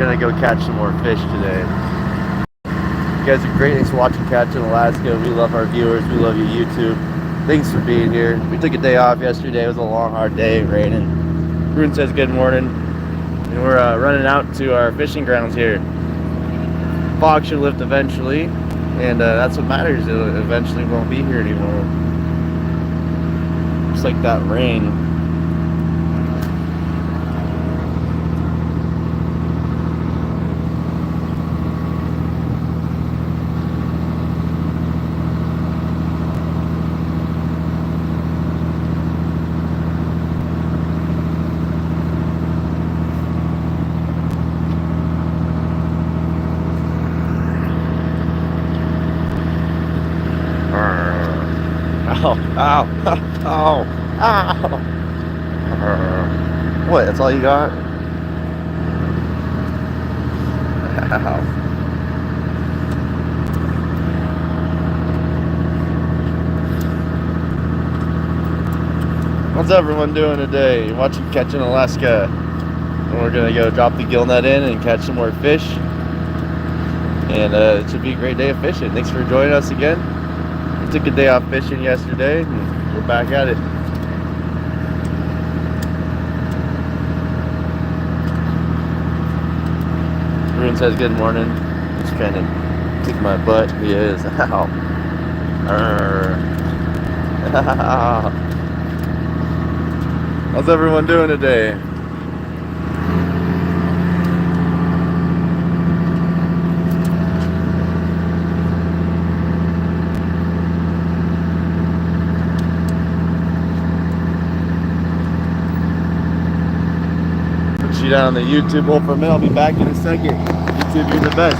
Gonna go catch some more fish today. You guys are great. Thanks for watching Catch in Alaska. We love our viewers. We love you, YouTube. Thanks for being here. We took a day off yesterday. It was a long, hard day, raining. Bruin says good morning. And we're running out to our fishing grounds here. Fog should lift eventually, and that's what matters. It eventually won't be here anymore. Just like that rain. Ow, ow, ow, ow. What, that's all you got? Ow. What's everyone doing today? You're watching Catch in Alaska. And we're gonna go drop the gill net in and catch some more fish. And it should be a great day of fishing. Thanks for joining us again. Took a day off fishing yesterday and we're back at it. Bruin says good morning. He's trying to kick my butt. He is. Ow. How's everyone doing today? Down on the YouTube hold for a minute. I'll be back in a second. YouTube, you're the best.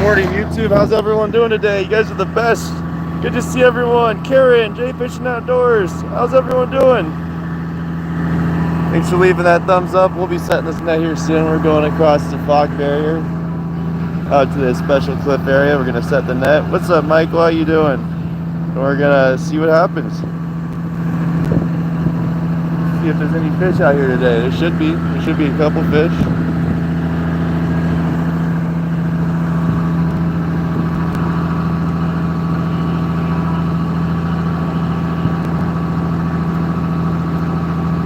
Morning YouTube, how's everyone doing today? You guys are the best. Good to see everyone. Karen, Jay Fishing Outdoors, how's everyone doing? Thanks for leaving that thumbs up. We'll be setting this net here soon. We're going across the fog barrier out to this special cliff area. We're gonna set the net. What's up, Michael? How you doing? And we're gonna see what happens. See if there's any fish out here today. There should be a couple fish.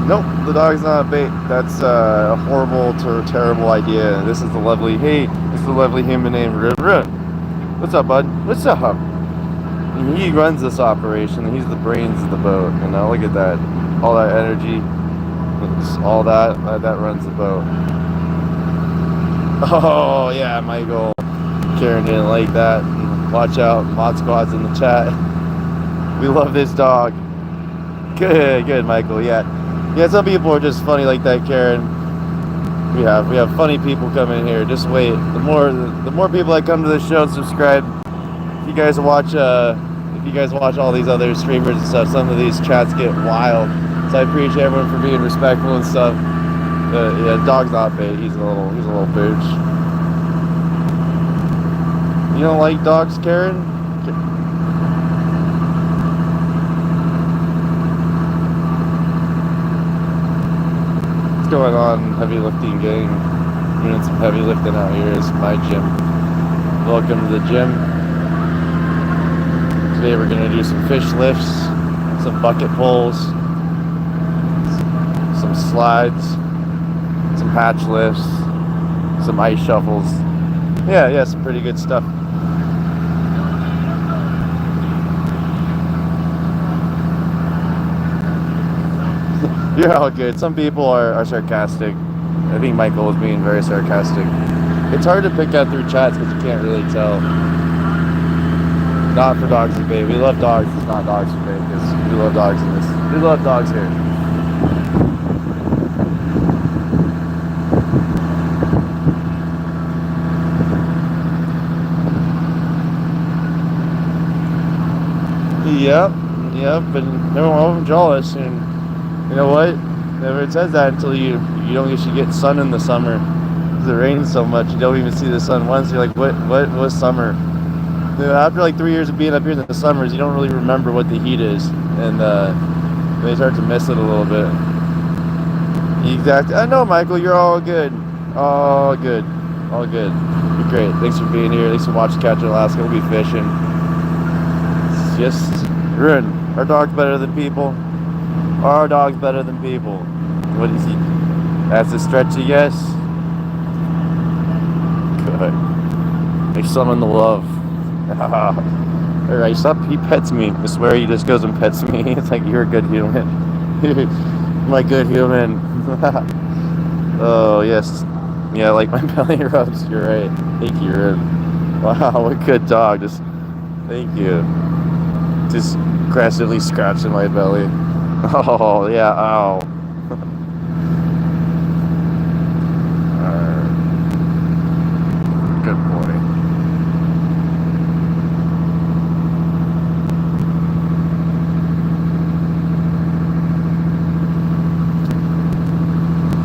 Nope, the dog's not a bait. That's a horrible, terrible idea. This is the lovely, this is the lovely human named River. What's up, bud? What's up? And he runs this operation. He's the brains of the boat. You know, look at that. All that energy, all that runs the boat. Oh yeah, Michael. Karen didn't like that. Watch out, Mod Squad's in the chat. We love this dog. Good, Michael. Yeah. Some people are just funny like that, Karen. We have funny people coming here. Just wait. The more people that come to the show and subscribe, if you guys watch all these other streamers and stuff, some of these chats get wild. So I appreciate everyone for being respectful and stuff. Yeah, dog's not bait. He's a little pooch. You don't like dogs, Karen? What's going on, heavy lifting gang? Doing some heavy lifting out here. It's my gym. Welcome to the gym. Today we're gonna do some fish lifts, some bucket pulls, some slides, some hatch lifts, some ice shuffles. Yeah, some pretty good stuff. You're all good. Some people are sarcastic. I think Michael was being very sarcastic. It's hard to pick out through chats because you can't really tell. Not for dogs and bait. We love dogs. It's not dogs for bait because we love dogs in this. We love dogs here. Yep, and everyone jealous, and you know what? Never says that until you don't actually get sun in the summer. Because it rains so much, you don't even see the sun once. You're like, what was summer? You know, after like 3 years of being up here in the summers, you don't really remember what the heat is, and they start to miss it a little bit. Exactly. I know, Michael. You're all good. All good. You're great. Thanks for being here. Thanks for watching Catch in Alaska. We'll be fishing. It's just ruin. Our dog's better than people. Our dog's better than people. What is he? That's a stretchy yes. Good. They summon the love. Alright, stop. He pets me. I swear he just goes and pets me. It's like, you're a good human. My good human. Oh, yes. Yeah, like my belly rubs. You're right. Thank you, Rib. Wow, what a good dog. Just, thank you. Just aggressively scratching my belly. Oh, yeah, ow. Good boy.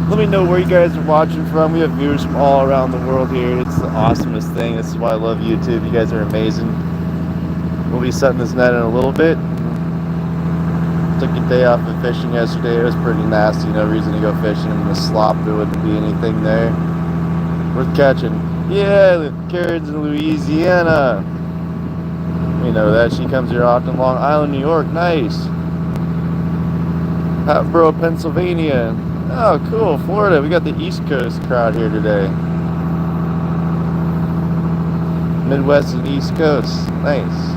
Let me know where you guys are watching from. We have viewers from all around the world here. It's the awesomest thing. This is why I love YouTube. You guys are amazing. We'll be setting this net in a little bit. Took a day off of fishing yesterday. It was pretty nasty. No reason to go fishing in the slop. There wouldn't be anything there worth catching. Yeah, Karen's in Louisiana. We know that. She comes here often. Long Island, New York. Nice. Hatboro, Pennsylvania. Oh, cool. Florida. We got the East Coast crowd here today. Midwest and East Coast. Nice.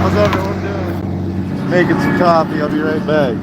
How's everyone doing? Making some coffee. I'll be right back.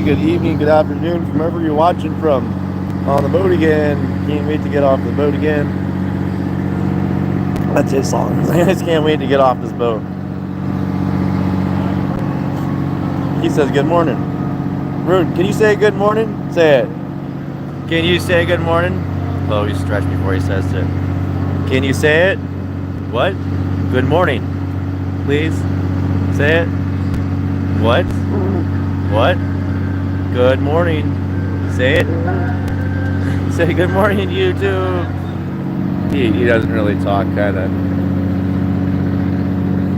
Good evening, good afternoon, from wherever you're watching from. On the boat again. Can't wait to get off the boat again. That's his song. I just can't wait to get off this boat. He says good morning. Rune, can you say good morning? Say it. Can you say good morning? Oh, he stretched before he says it. Can you say it? What? Good morning. Please. Say it. What? What? Good morning. Say it. Say good morning, YouTube. He doesn't really talk, kind of.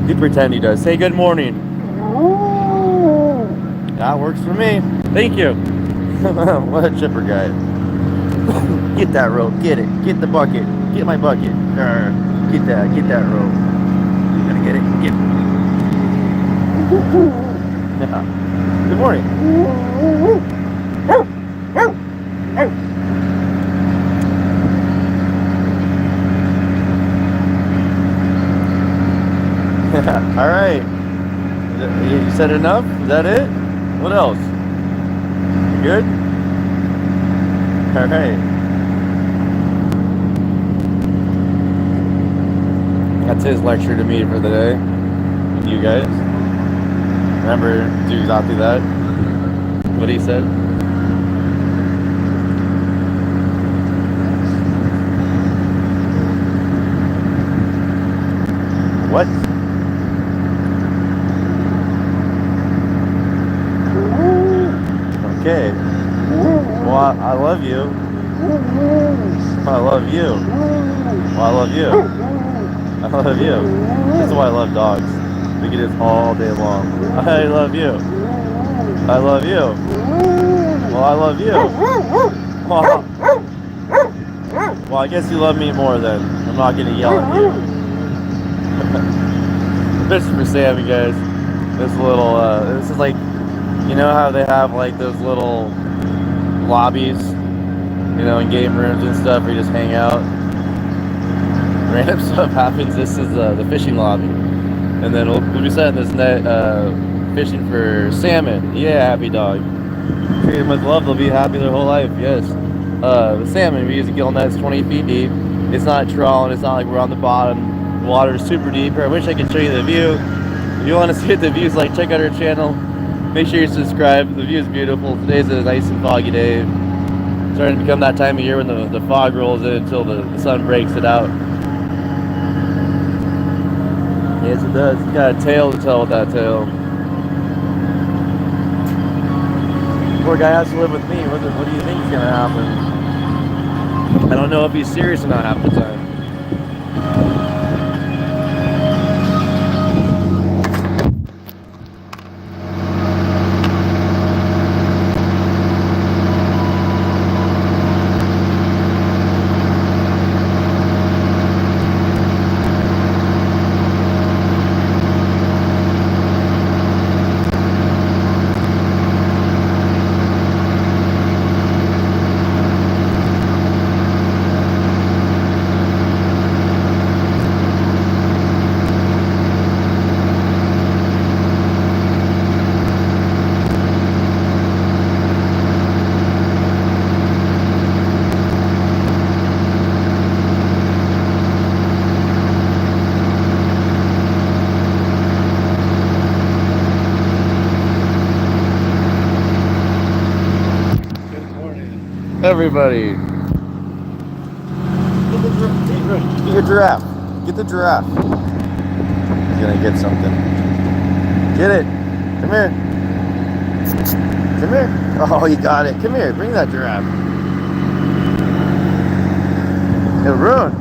You pretend he does. Say good morning. That works for me. Thank you. What a chipper guy. Get that rope. Get it. Get the bucket. Get my bucket. Get that rope. You gotta get it. Get it. Yeah. Good morning. All right. You said enough? Is that it? What else? You good? All right. That's his lecture to me for the day. And you guys. Remember, do exactly that. What he said. What? Okay. Well, I love you. I love you. Well, I love you. I love you. This is why I love dogs. We can do this all day long. I love you. I love you. Well, I love you. Well, I guess you love me more then. I'm not going to yell at you. This is for Sammy, guys. This little, this is like, you know how they have like those little lobbies, you know, in game rooms and stuff where you just hang out. Random stuff happens. This is the fishing lobby. And then we'll be setting this net, fishing for salmon. Yeah, happy dog. Treat them with love, they'll be happy their whole life, yes. The salmon, we use a gill net, it's 20 feet deep. It's not trawling, it's not like we're on the bottom The water is super deep here. I wish I could show you the view. If you want to see what the view's like, check out our channel. Make sure you subscribe. The view is beautiful. Today's a nice and foggy day. It's starting to become that time of year when the fog rolls in until the sun breaks it out. Yes, it does. It's got a tale to tell with that tail. Poor guy has to live with me. What do you think is going to happen? I don't know if he's serious or not half the time. Everybody, get your giraffe. Get the giraffe. He's gonna get something. Get it. Come here. Come here. Oh, you got it. Come here. Bring that giraffe. It'll ruin.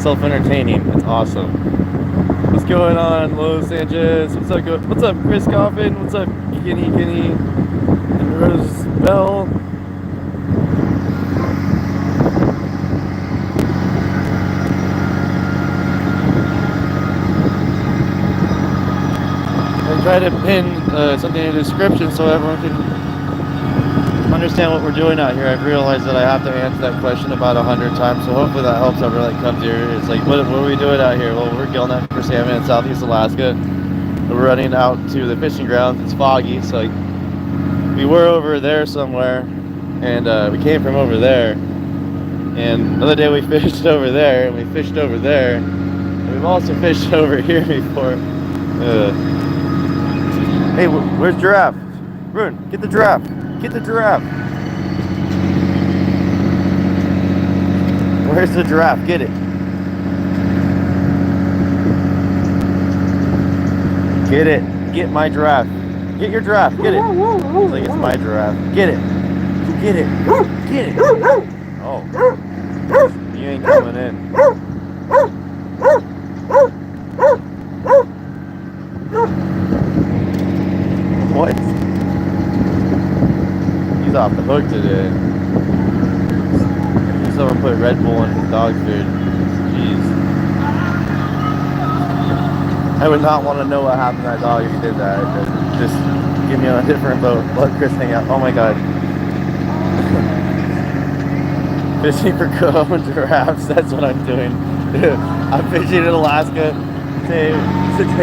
Self-entertaining. It's awesome. What's going on, Los Sanchez? What's up? What's up, Chris Coffin? What's up, Guinea and Rose Bell? I try to pin something in the description so everyone can understand what we're doing out here. I've realized that I have to answer that question about 100 times, so hopefully that helps everyone that comes here. It's like, what are we doing out here? Well, we're gillnetting for salmon in southeast Alaska. We're running out to the fishing grounds. It's foggy, so like, we were over there somewhere, and we came from over there. And another day we fished over there, and we fished over there, and we've also fished over here before. Hey, where's giraffe? Rune, get the giraffe. Get the giraffe. Where's the giraffe? Get it. Get it. Get my giraffe. Get your giraffe. Get it. It's like it's my giraffe. Get it. Get it. Get it. Oh. You ain't coming in. What? He's off the hook today. Someone put Red Bull in his dog food. Jeez. I would not want to know what happened to that dog if he did that. Just give me on a different boat. Let Chris hang out. Oh my god. Fishing for coho and giraffes. That's what I'm doing. I'm fishing in Alaska. Today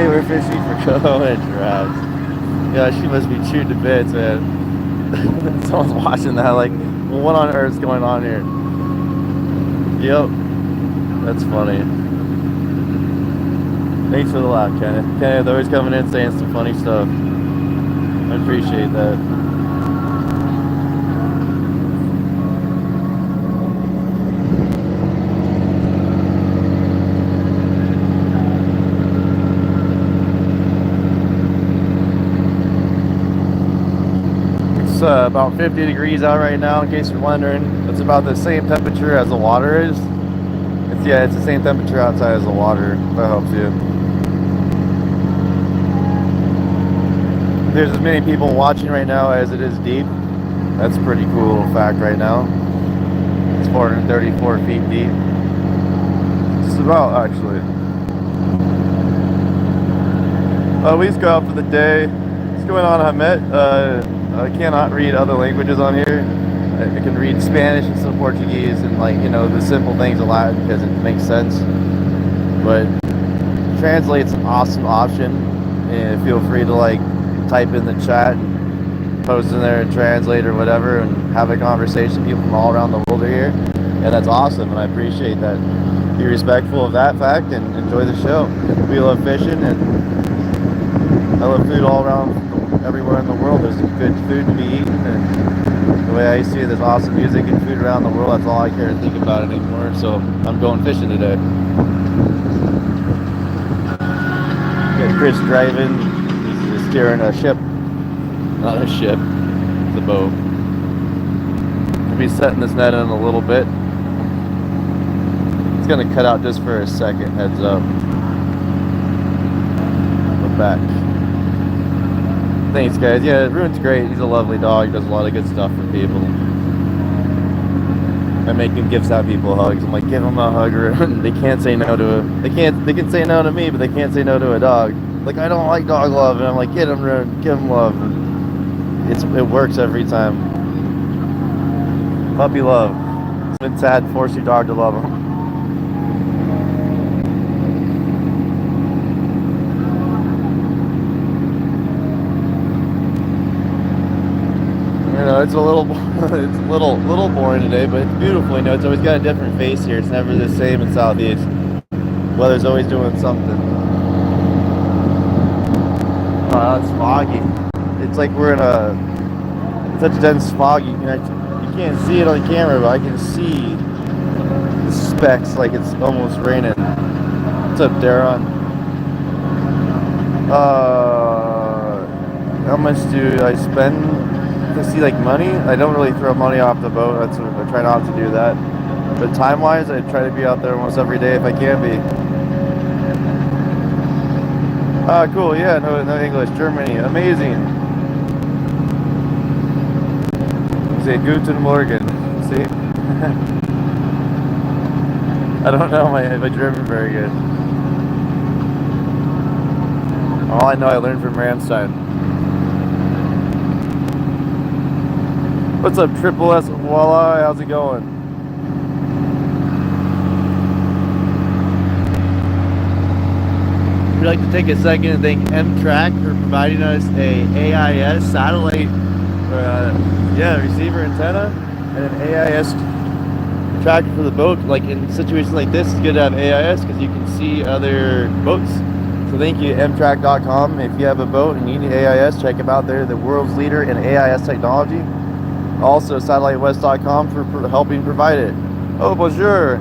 we're fishing for coho and giraffes. Yeah, she must be chewed to bits, man. Someone's watching that like, well, what on earth's going on here? Yep. That's funny. Thanks for the laugh, Kenneth. Kenneth always coming in saying some funny stuff. I appreciate that. About 50 degrees out right now, in case you're wondering. It's about the same temperature as the water is. It's the same temperature outside as the water, if that helps you. There's as many people watching right now as it is deep. That's a pretty cool fact right now. It's 434 feet deep. Just about, actually. We just got out for the day. What's going on, Hamet? I cannot read other languages on here. I can read Spanish and some Portuguese and, like, you know, the simple things of Latin because it makes sense. But translate's an awesome option, and feel free to, like, type in the chat and post in there and translate or whatever and have a conversation. People from all around the world are here, and that's awesome, and I appreciate that. Be respectful of that fact and enjoy the show. We love fishing, and I love food all around, everywhere in the world. There's good food to be eaten, and the way I see it, there's awesome music and food around the world. That's all I care to think about anymore. So I'm going fishing today. Got Chris driving. He's steering a ship, not a ship, it's a boat. I'll be setting this net in a little bit. It's gonna cut out just for a second. Heads up. We're back. Thanks, guys. Yeah, Ruin's great. He's a lovely dog. He does a lot of good stuff for people. I make him gifts out people hugs. I'm like, give him a hug, or they can't say no to it. They can say no to me, but they can't say no to a dog. Like, I don't like dog love, and I'm like, get him, Ruin, give him love. And it works every time. Puppy love. It's been sad to force your dog to love him. You know, it's a little boring today, but it's beautiful. You know, it's always got a different face here. It's never the same in Southeast. Weather's always doing something. Oh, it's foggy. It's like we're in such dense fog. You can't see it on the camera, but I can see the specks like it's almost raining. What's up, Darren? How much do I spend to see, like, money? I don't really throw money off the boat. I try not to do that. But time-wise, I try to be out there almost every day if I can be. Ah, cool. Yeah, no English. Germany. Amazing. Say Guten Morgen. See? I don't know my German very good. All I know, I learned from Ramstein. What's up, Triple S? Voila, how's it going? We'd like to take a second and thank M-Track for providing us a AIS satellite, receiver antenna, and an AIS tracker for the boat. Like, in situations like this, it's good to have AIS because you can see other boats. So thank you, mtrack.com. If you have a boat and you need AIS, check them out. They're the world's leader in AIS technology. Also, satellitewest.com for helping provide it. Oh, bonjour.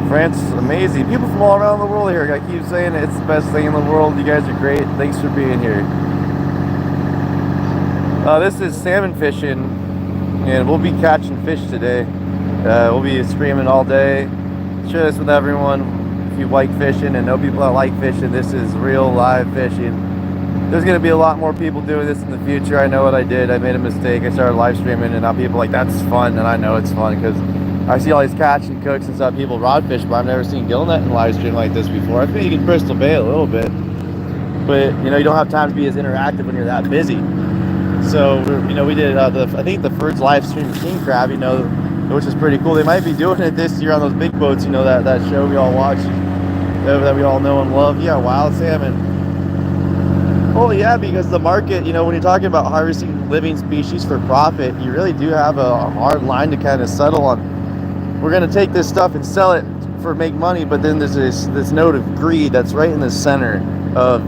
France is amazing. People from all around the world here. I keep saying it's the best thing in the world. You guys are great. Thanks for being here. This is salmon fishing, and we'll be catching fish today. We'll be streaming all day. Share this with everyone. If you like fishing and know people that like fishing, this is real live fishing. There's going to be a lot more people doing this in the future. I know what I did. I made a mistake. I started live streaming, and now people are like, that's fun. And I know it's fun because I see all these catch and cooks and stuff. People rod fish, but I've never seen Gillnetting live stream like this before. I think you can Bristol Bay a little bit, but you know, you don't have time to be as interactive when you're that busy. So we did I think the first live stream king crab, which is pretty cool. They might be doing it this year on those big boats. That show we all watch, that we all know and love. Yeah, wild salmon. Oh yeah, because the market, when you're talking about harvesting living species for profit, you really do have a hard line to kind of settle on. We're going to take this stuff and sell it for make money, but then there's this note of greed that's right in the center of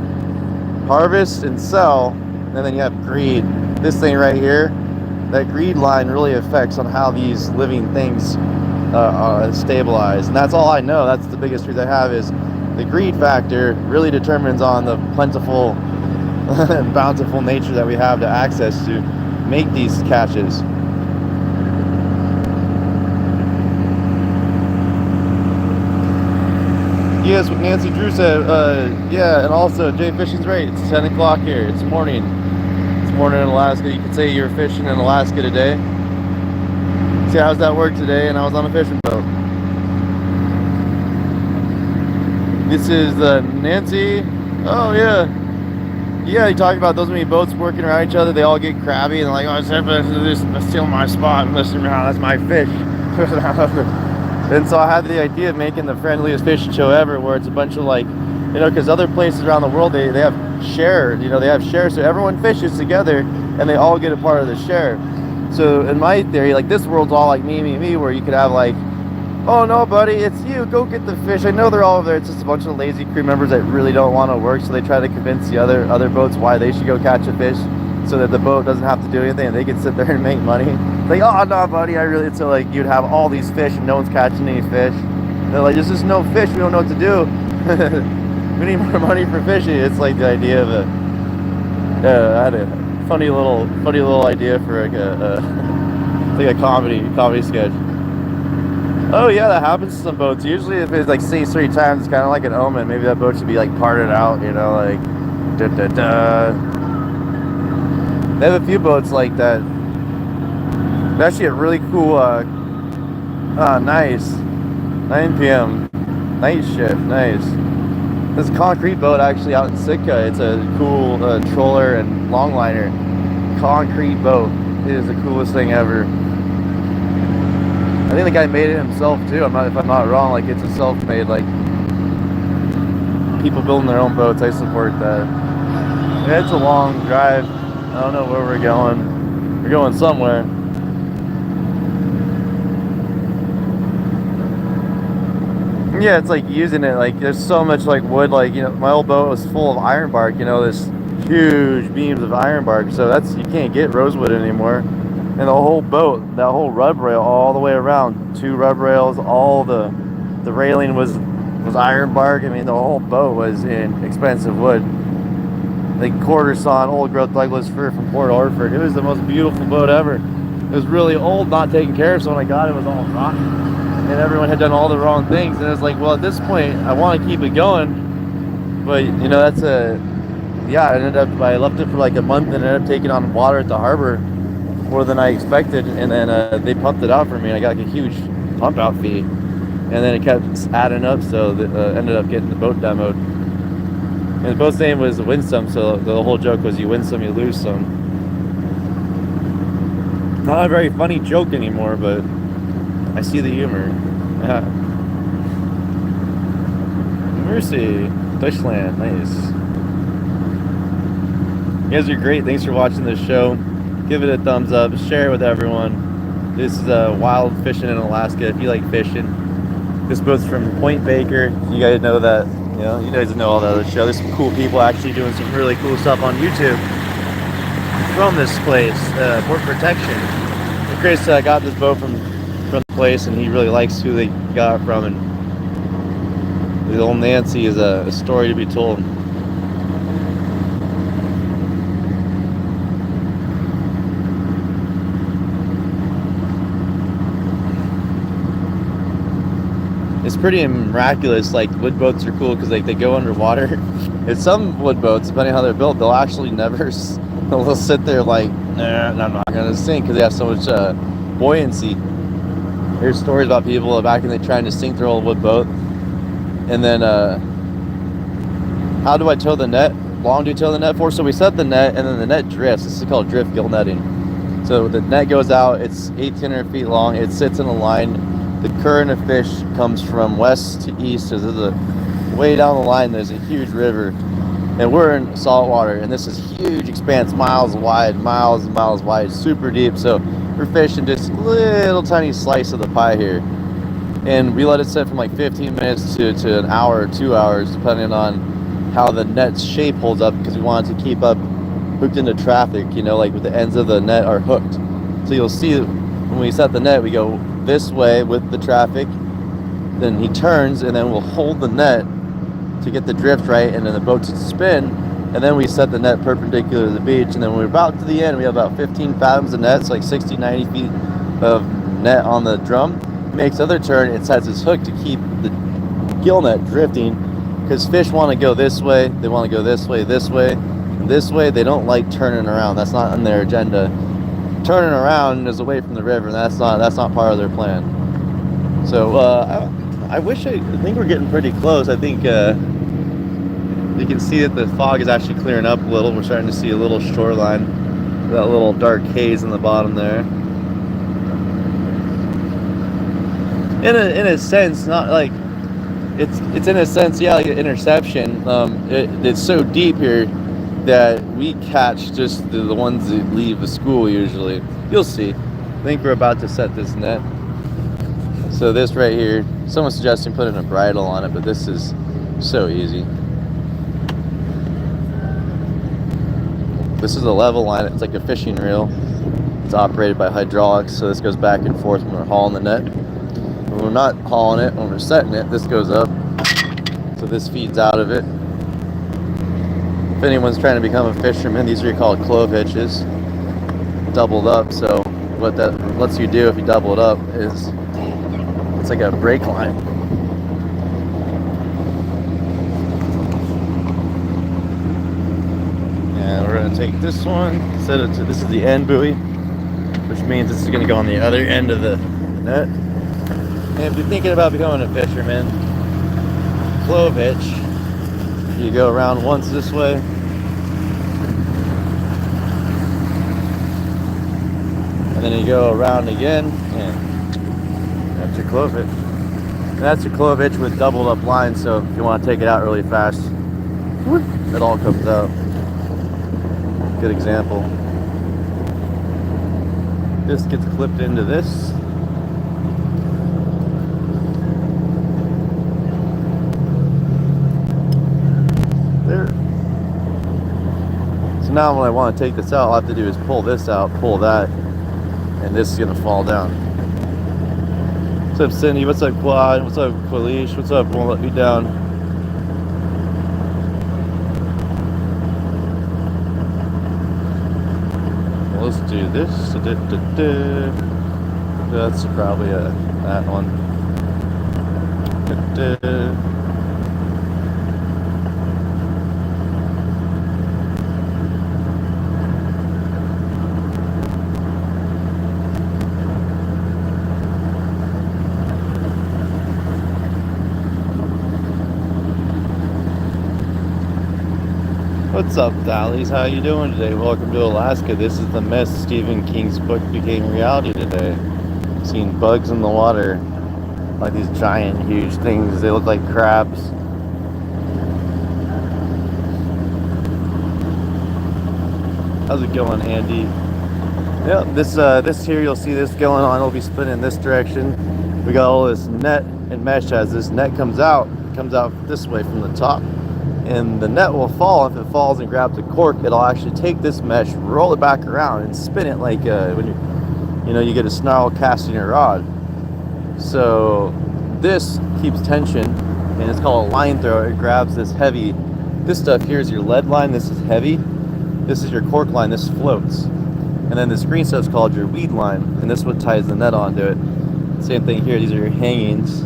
harvest and sell, and then you have greed. This thing right here, that greed line really affects on how these living things stabilize, and that's all I know. That's the biggest truth I have, is the greed factor really determines on the plentiful and bountiful nature that we have to access to make these catches. Yes, what Nancy Drew said, yeah, and also Jay Fishing's right. It's 10 o'clock here. It's morning. It's morning in Alaska. You could say you're fishing in Alaska today. See, how's that work today? And I was on a fishing boat. This is Nancy. Oh, yeah. Yeah, you talk about those many boats working around each other. They all get crabby and like, oh, it's stealing my spot. And listen, that's my fish. And so I had the idea of making the friendliest fishing show ever, where it's a bunch of like, you know, because other places around the world, they have share, you know, they have share, so everyone fishes together and they all get a part of the share. So in my theory, like, this world's all like me, where you could have like, oh no buddy, it's you, go get the fish. I know they're all over there. It's just a bunch of lazy crew members that really don't want to work, so they try to convince the other boats why they should go catch a fish, so that the boat doesn't have to do anything and they can sit there and make money. It's like, oh no buddy, I really, so like you'd have all these fish and no one's catching any fish. They're like, there's just no fish, we don't know what to do. We need more money for fishing. It's like the idea of I had a funny little idea for like like a comedy sketch. Oh yeah, that happens to some boats. Usually if it like sinks 3 times, it's kind of like an omen. Maybe that boat should be like parted out, you know, like da da da. They have a few boats like that. There's actually a really cool nice 9 p.m. night shift. Nice. This concrete boat actually out in Sitka. It's a cool troller and longliner concrete boat. It is the coolest thing ever. I think the guy made it himself too. If I'm not wrong, like it's a self-made, like people building their own boats. I support that. Yeah, it's a long drive. I don't know where we're going. We're going somewhere. Yeah, it's like using it, like there's so much like wood, like, you know, my old boat was full of iron bark, you know, this huge beams of iron bark, so that's, you can't get rosewood anymore. And the whole boat, that whole rub rail all the way around, 2 rub rails, all the railing was iron bark. I mean, the whole boat was in expensive wood, like quarter sawn old growth Douglas fir from Port Orford. It was the most beautiful boat ever. It was really old, not taken care of, so when I got it, it was all rotten. And everyone had done all the wrong things, and it's like, well, at this point I want to keep it going, but you know, that's I left it for like a month and ended up taking on water at the harbor more than I expected, and then they pumped it out for me, and I got like a huge pump out fee, and then it kept adding up, so ended up getting the boat demoed. And the boat's name was Win Some, so the whole joke was you win some, you lose some. Not a very funny joke anymore, but I see the humor. Mercy, Deutschland, nice. You guys are great. Thanks for watching this show. Give it a thumbs up. Share it with everyone. This is wild fishing in Alaska. If you like fishing, this boat's from Point Baker. You guys know that. You know, you guys know all the other show. There's some cool people actually doing some really cool stuff on YouTube from this place, Port Protection. Chris got this boat from the place, and he really likes who they got it from, and the old Nancy is a story to be told. It's pretty miraculous. Like, wood boats are cool because like they go underwater. And some wood boats, depending on how they're built, they'll actually never they'll sit there like, nah, I'm not gonna sink, because they have so much buoyancy. There's stories about people back in the trying to sink their old wood boat, and then how do I tow the net? Long do you tow the net for? So we set the net, and then the net drifts. This is called drift gill netting. So the net goes out. It's 1,800 feet long. It sits in a line. The current of fish comes from west to east. So there's way down the line, there's a huge river, and we're in salt water, and this is huge expanse, miles wide, miles and miles wide, super deep. So we're fishing just a little tiny slice of the pie here, and we let it sit from like 15 minutes to an hour or 2 hours, depending on how the net's shape holds up, because we want it to keep up hooked into traffic, you know, like with the ends of the net are hooked. So you'll see when we set the net, we go this way with the traffic, then he turns, and then we'll hold the net to get the drift right, and then the boat to spin, and then we set the net perpendicular to the beach, and then when we're about to the end, we have about 15 fathoms of net, so like 60, 90 feet of net on the drum. He makes other turn, it sets his hook to keep the gill net drifting, because fish want to go this way, they want to go this way, this way, and this way. They don't like turning around. That's not on their agenda. Turning around is away from the river, and that's not part of their plan. So I think we're getting pretty close. I think You can see that the fog is actually clearing up a little. We're starting to see a little shoreline, that little dark haze in the bottom there. In a sense, not like it's in a sense, yeah, like an interception. It's so deep here that we catch just the ones that leave the school usually. You'll see. I think we're about to set this net. So this right here, someone's suggesting putting a bridle on it, but this is so easy. This is a level line. It's like a fishing reel. It's operated by hydraulics, so this goes back and forth when we're hauling the net. When we're not hauling it, when we're setting it, this goes up. So this feeds out of it. If anyone's trying to become a fisherman, these are called clove hitches, doubled up. So what that lets you do if you double it up is it's like a brake line. And we're going to take this one, set it to, this is the end buoy, which means this is going to go on the other end of the net. And if you're thinking about becoming a fisherman, clove hitch, you go around once this way, and then you go around again, and that's your clove hitch. And that's your clove hitch with doubled up lines, so if you want to take it out really fast, it all comes out. Good example. This gets clipped into this. There. So now when I want to take this out, all I have to do is pull this out, pull that, and this is going to fall down. What's up, Cindy? What's up, Quad? What's up, Qualish? What's up? Won't let me down. Well, let's do this. That's probably that one. What's up, Dallies? How you doing today? Welcome to Alaska. This is the mess Stephen King's book became reality today. Seeing bugs in the water, like these giant, huge things. They look like crabs. How's it going, Andy? Yep, this here, you'll see this going on. It'll be spinning in this direction. We got all this net and mesh. As this net comes out this way from the top. And the net will fall. If it falls and grabs a cork, it'll actually take this mesh, roll it back around, and spin it like when you get a snarl casting a rod. So this keeps tension, and it's called a line thrower. It grabs this heavy. This stuff here is your lead line. This is heavy. This is your cork line. This floats. And then this green stuff is called your weed line, and this is what ties the net onto it. Same thing here. These are your hangings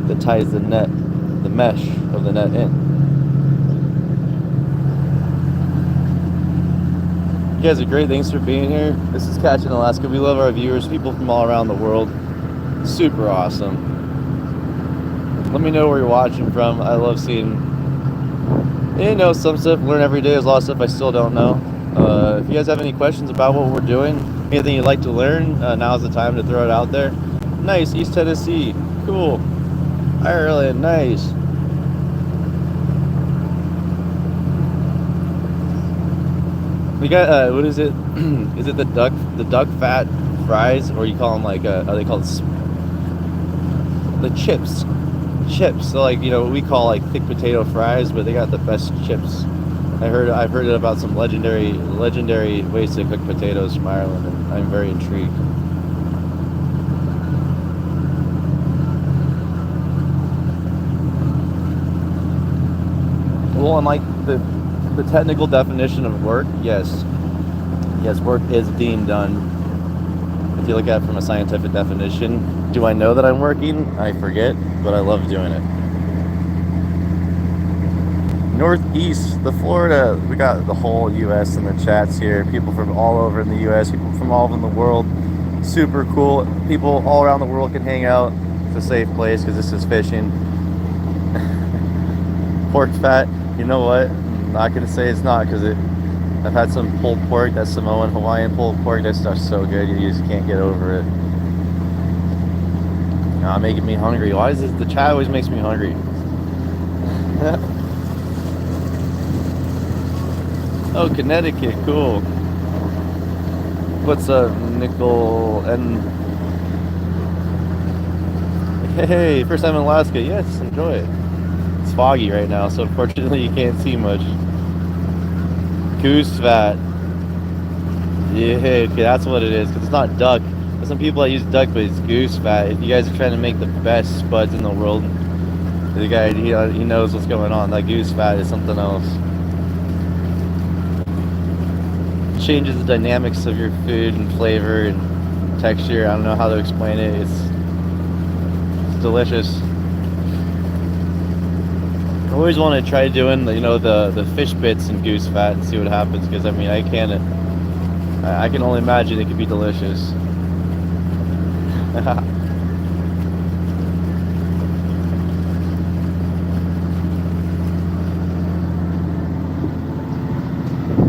that ties the net, the mesh of the net in. You guys are great. Thanks for being here. This is Catching Alaska. We love our viewers, people from all around the world. Super awesome. Let me know where you're watching from. I love seeing, some stuff. Learn every day. There's a lot of stuff I still don't know. If you guys have any questions about what we're doing, anything you'd like to learn, now's the time to throw it out there. Nice. East Tennessee. Cool. Ireland. Nice. We got what is it? Is it the duck fat fries, or you call them like are they called the chips? So like what we call like thick potato fries, but they got the best chips. I've heard about some legendary ways to cook potatoes from Ireland, and I'm very intrigued. Well, and like the technical definition of work, yes, work is being done. If you look at it from a scientific definition, do I know that I'm working? I forget, but I love doing it. Northeast, the Florida, we got the whole U.S. in the chats here. People from all over in the U.S., people from all over in the world. Super cool. People all around the world can hang out. It's a safe place because this is fishing. Pork fat. You know what? I'm not gonna say it's not because I've had some pulled pork, that Samoan Hawaiian pulled pork. That stuff's so good, you just can't get over it. Nah, making me hungry. Why is this? The chat always makes me hungry. Oh, Connecticut, cool. What's up, Nickel? And hey, first time in Alaska. Yes, enjoy it. It's foggy right now, so unfortunately you can't see much. Goose fat. Yeah, okay, that's what it is. Cause it's not duck. There's some people that use duck, but it's goose fat. If you guys are trying to make the best spuds in the world, the guy he knows what's going on. That goose fat is something else. Changes the dynamics of your food and flavor and texture. I don't know how to explain it. It's delicious. I always want to try doing the fish bits and goose fat and see what happens, because I mean I can only imagine it could be delicious.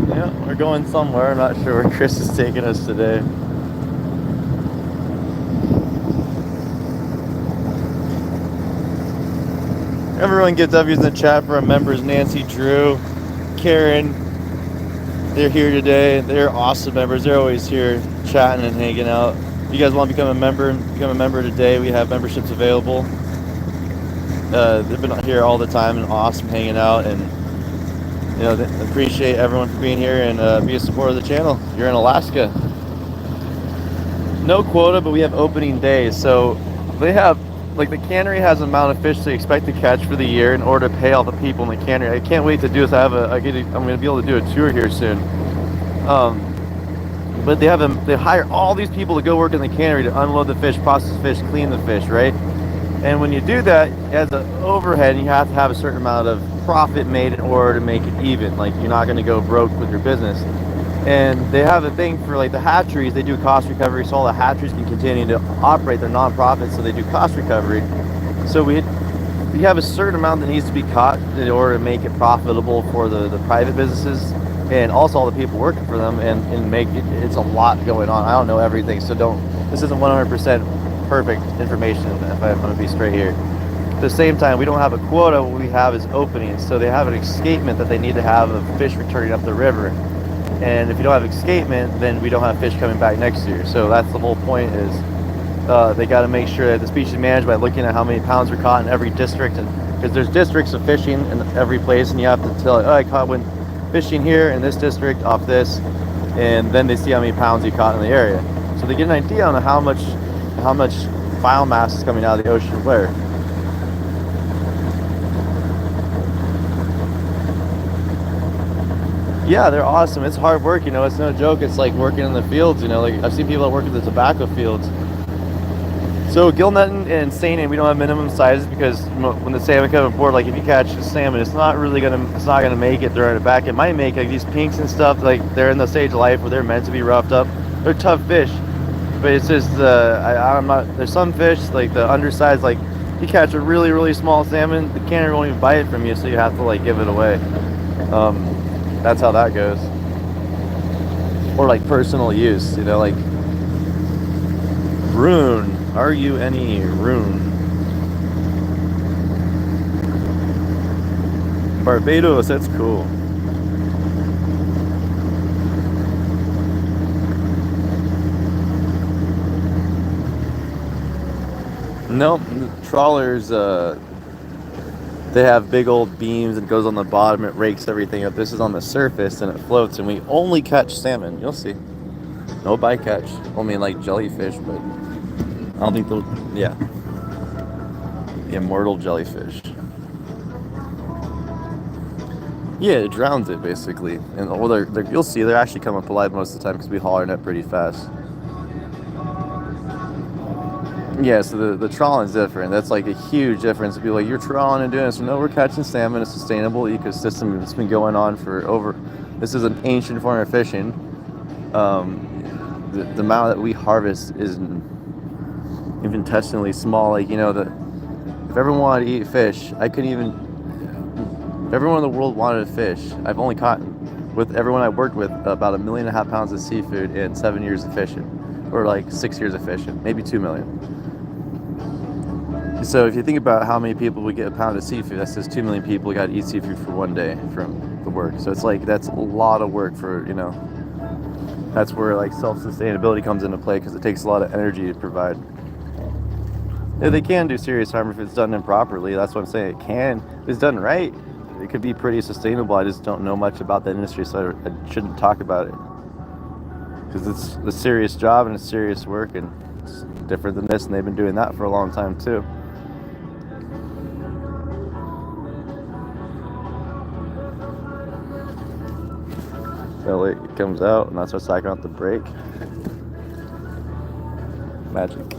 Yeah, we're going somewhere. I'm not sure where Chris is taking us today. Everyone give W's in the chat for our members. Nancy, Drew, Karen. They're here today. They're awesome members. They're always here chatting and hanging out. If you guys want to become a member today. We have memberships available. They've been here all the time and awesome hanging out, and appreciate everyone for being here and be a supporter of the channel. You're in Alaska. No quota, but we have opening days. So they have, like, the cannery has an amount of fish they expect to catch for the year in order to pay all the people in the cannery. I can't wait to do this. I'm going to be able to do a tour here soon. But they hire all these people to go work in the cannery to unload the fish, process the fish, clean the fish, right? And when you do that, as an overhead, you have to have a certain amount of profit made in order to make it even. Like, you're not going to go broke with your business. And they have a thing for, like, the hatcheries. They do cost recovery, so all the hatcheries can continue to operate. They're non-profit, so they do cost recovery. So we have a certain amount that needs to be caught in order to make it profitable for the private businesses and also all the people working for them, and make it. It's a lot going on. I don't know everything, so this isn't 100% perfect information, if I'm going to be straight here. At the same time, we don't have a quota. What we have is openings. So they have an escapement that they need to have of fish returning up the river. And if you don't have escapement, then we don't have fish coming back next year. So that's the whole point, is they got to make sure that the species managed by looking at how many pounds are caught in every district. And because there's districts of fishing in every place, and you have to tell it, oh, I caught one fishing here in this district off this, and then they see how many pounds you caught in the area. So they get an idea on how much biomass is coming out of the ocean where. Yeah, they're awesome. It's hard work, it's no joke. It's like working in the fields, like I've seen people that work in the tobacco fields. So Gillnetting and seining, we don't have minimum sizes, because when the salmon come aboard, like if you catch a salmon, it's not gonna make it during the back. It might make, like, these pinks and stuff, like they're in the stage of life where they're meant to be roughed up. They're tough fish, but it's just I'm not. There's some fish, like the undersized, like you catch a really, really small salmon, the cannery won't even buy it from you, so you have to, like, give it away. That's how that goes. Or like personal use, like Rune, R-U-N-E, Rune. Barbados, that's cool. Nope, trawlers, they have big old beams and it goes on the bottom, it rakes everything up. This is on the surface and it floats, and we only catch salmon. You'll see. No bycatch. I mean, like jellyfish, but I don't think they'll, yeah. The immortal jellyfish. Yeah, it drowns it, basically. And you'll see, they're actually come up alive most of the time because we haul our net pretty fast. Yeah, so the trawling is different. That's like a huge difference. People are like, you're trawling and doing this. No, we're catching salmon. A sustainable ecosystem that's been going on for this is an ancient form of fishing. The amount that we harvest is infinitesimally small. Like, if everyone wanted to eat fish, I couldn't even, Everyone in the world wanted to fish. I've only caught, with everyone I worked with, about 1.5 million pounds of seafood in 7 years of fishing, or like 6 years of fishing, maybe 2 million. So if you think about how many people would get a pound of seafood, that says 2 million people got to eat seafood for one day from the work. So it's like, that's a lot of work for, you know, that's where like self-sustainability comes into play, because it takes a lot of energy to provide. Yeah, they can do serious harm if it's done improperly. That's what I'm saying. It can. If it's done right, it could be pretty sustainable. I just don't know much about that industry, so I shouldn't talk about it. Because it's a serious job and it's serious work, and it's different than this, and they've been doing that for a long time too. So it comes out, and that's what's like out the brake. Magic.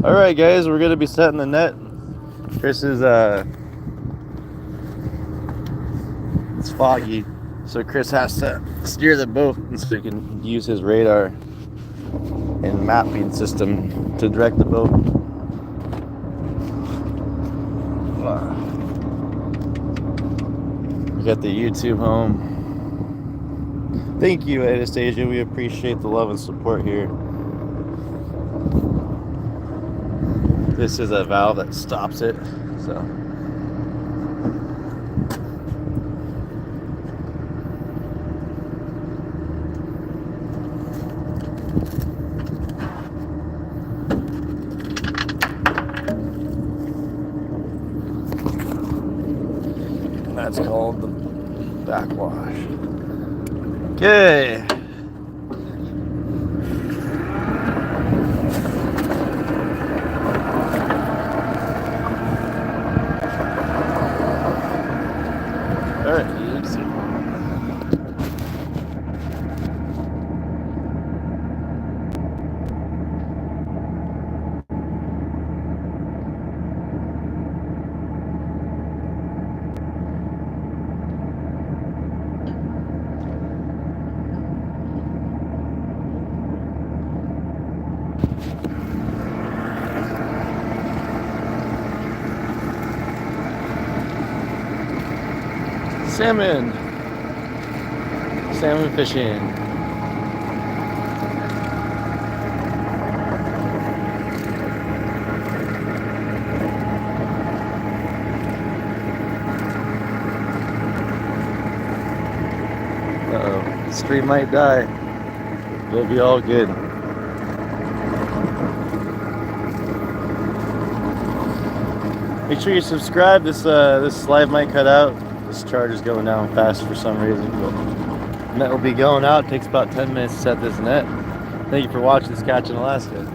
All right, guys, we're gonna be setting the net. Chris is it's foggy, so Chris has to steer the boat so he can use his radar and mapping system to direct the boat. We got the YouTube home. Thank you, Anastasia. We appreciate the love and support here. This is a valve that stops it, so. And that's called the backwash. Okay. Salmon fishing. Uh-oh, the stream might die. It'll be all good. Make sure you subscribe. This live might cut out. This charge is going down fast for some reason, but net will be going out. It takes about 10 minutes to set this net. Thank you for watching this catch in Alaska.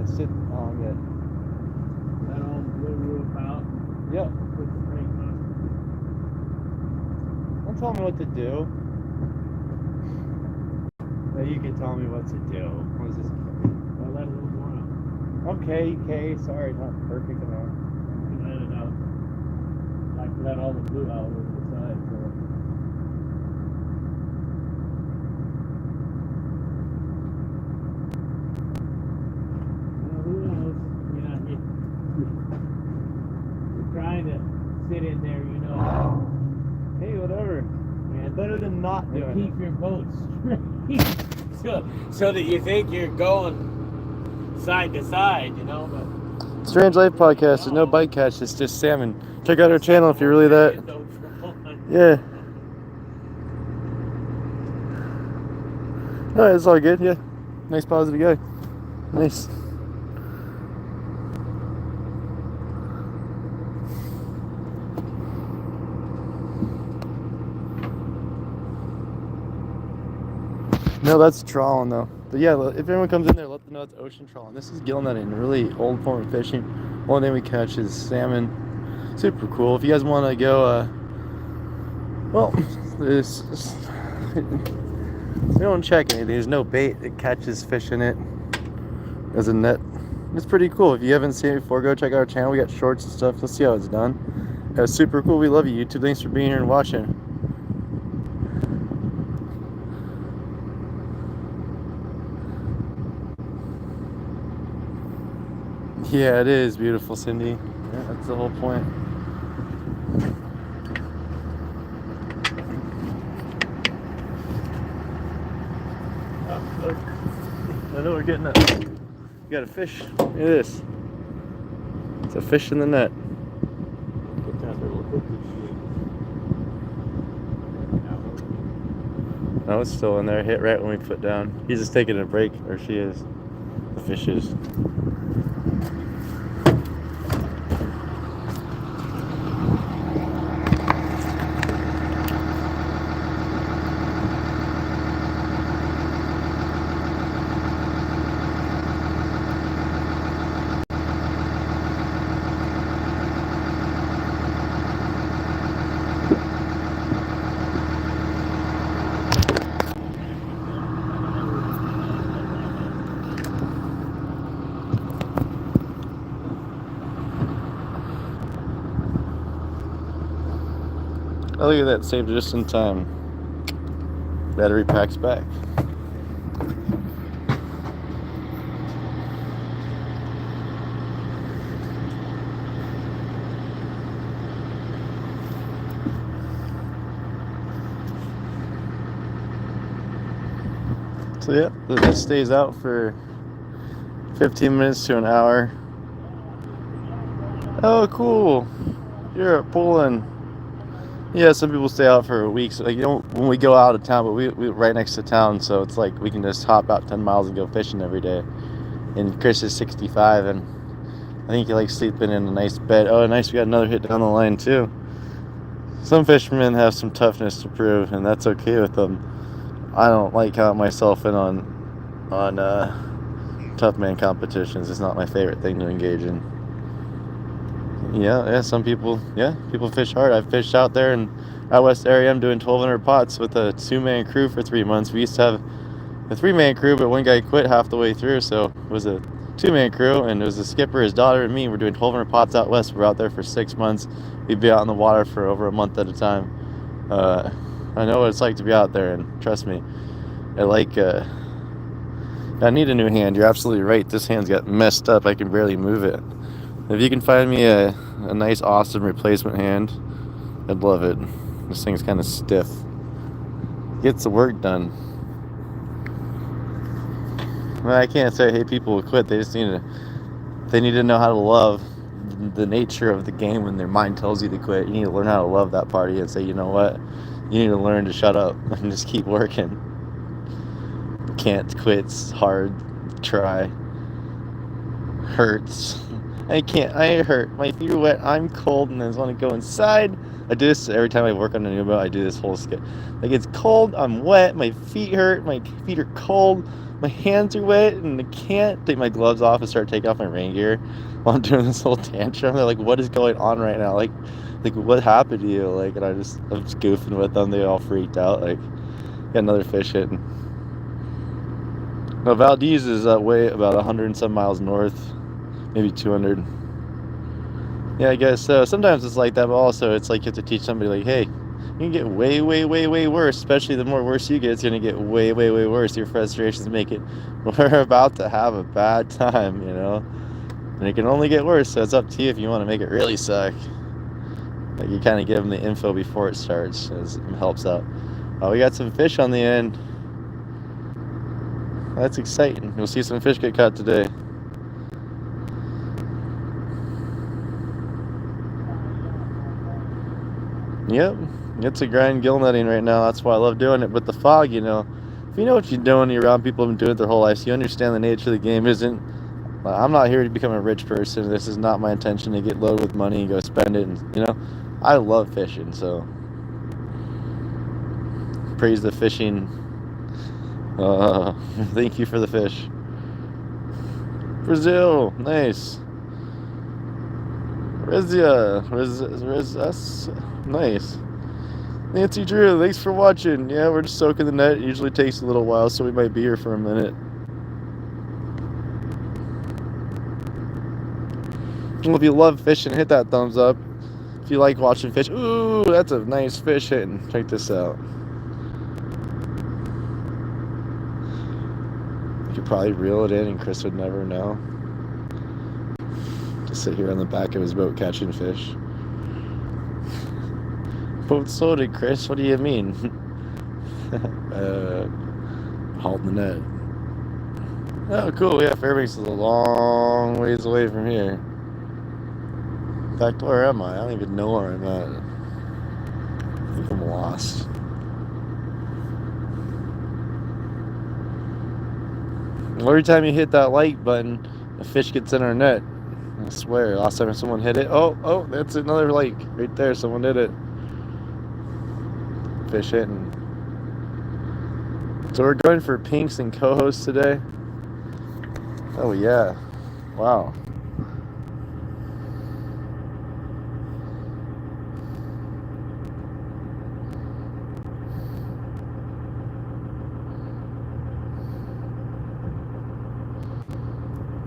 sit on it. That old blue roof out. Yep. Put the brake on. Don't tell me what to do. No, you can tell me what to do. What is this? Well, let a little more out. Okay, sorry, not perfect enough. You can let it out. Like let all the blue out over the side. So. Well, who knows? You know, you're trying to sit in there, you know. Hey, whatever. And Better than not and doing keep your boat straight. so that you think you're going side to side, you know, but Strange Life Podcast. There's no bite catch. It's just salmon. Check out our channel if you're really that. Yeah. No, it's all good. Yeah. Nice positive guy. Nice. No, that's trawling though. But yeah, if anyone comes in there, let them know it's ocean trawling. This is gill netting, a really old form of fishing. Only thing we catch is salmon. Super cool. If you guys want to go, well, we don't check anything. There's no bait. It catches fish in it as a net. It's pretty cool. If you haven't seen it before, go check out our channel. We got shorts and stuff. Let's see how it's done. It's super cool. We love you, YouTube. Thanks for being here and watching. Yeah, it is beautiful, Cindy. Yeah, that's the whole point. I know we're getting it. You got a fish. Look at this. It's a fish in the net. No, it's still in there. Hit right when we put down. He's just taking a break, or she is. The fish is. Oh, look at that, saved just in time. Battery pack's back. So yeah, this stays out for 15 minutes to an hour. Oh, cool. You're at Poland. Yeah, some people stay out for weeks. Like, you know, when we go out of town, but we right next to town, so it's like we can just hop out 10 miles and go fishing every day. And Chris is 65, and I think he likes sleeping in a nice bed. Oh, nice, we got another hit down the line too. Some fishermen have some toughness to prove, and that's okay with them. I don't like counting myself in on tough man competitions. It's not my favorite thing to engage in. Yeah, some people, people fish hard. I've fished out there in out west area. I'm doing 1,200 pots with a 2-man crew for 3 months. We used to have a 3-man crew, but one guy quit half the way through, so it was a 2-man crew, and it was the skipper, his daughter, and me. We're doing 1,200 pots out west. We're out there for 6 months. We'd be out in the water for over a month at a time. I know what it's like to be out there, and trust me, I need a new hand. You're absolutely right. This hand's got messed up. I can barely move it. If you can find me a nice, awesome replacement hand, I'd love it. This thing's kind of stiff. Gets the work done. Well, I can't say, hey, people will quit. They just need to know how to love the nature of the game when their mind tells you to quit. You need to learn how to love that party and say, you know what? You need to learn to shut up and just keep working. Can't quit. It's hard. Try. Hurts. I can't. I hurt. My feet are wet. I'm cold, and I just want to go inside. I do this every time I work on a new boat. I do this whole skit. Like, it's cold. I'm wet. My feet hurt. My feet are cold. my hands are wet and I can't take my gloves off and start taking off my rain gear while I'm doing this whole tantrum. They're like, what is going on right now? Like what happened to you? Like, and I'm just goofing with them. They all freaked out. Like, got another fish hitting. No, Valdez is way about 100 and some miles north, maybe 200. Yeah, I guess so. Sometimes it's like that, but also it's like you have to teach somebody, like, hey, you can get way, way, way, way worse. Especially the more worse you get, it's gonna get way, way, way worse. Your frustrations make it. We're about to have a bad time, you know, and it can only get worse. So it's up to you if you want to make it really suck. Like, you kind of give them the info before it starts. It helps out. Oh, we got some fish on the end. That's exciting. You'll see some fish get caught today. Yep, it's a grind gill netting right now. That's why I love doing it. With the fog, you know, if you know what you're doing, you're around people who've been doing it their whole life, so you understand the nature of the game. I'm not here to become a rich person. This is not my intention to get loaded with money and go spend it. And, you know, I love fishing, so praise the fishing. Thank you for the fish. Brazil, nice. Riz us, nice. Nancy Drew, thanks for watching. Yeah, we're just soaking the net. It usually takes a little while, so we might be here for a minute. Well, if you love fishing, hit that thumbs up. If you like watching fish, ooh, that's a nice fish hitting. Check this out. You could probably reel it in and Chris would never know. Just sit here on the back of his boat catching fish. Boat's loaded, Chris. What do you mean? Holding the net. Oh, cool. Yeah, Fairbanks is a long ways away from here. In fact, where am I? I don't even know where I'm at. I think I'm lost. Every time you hit that like button, a fish gets in our net. I swear, last time someone hit it. Oh, that's another like right there. Someone did it. Fish hitting. So we're going for pinks and cohos today. Oh yeah, wow.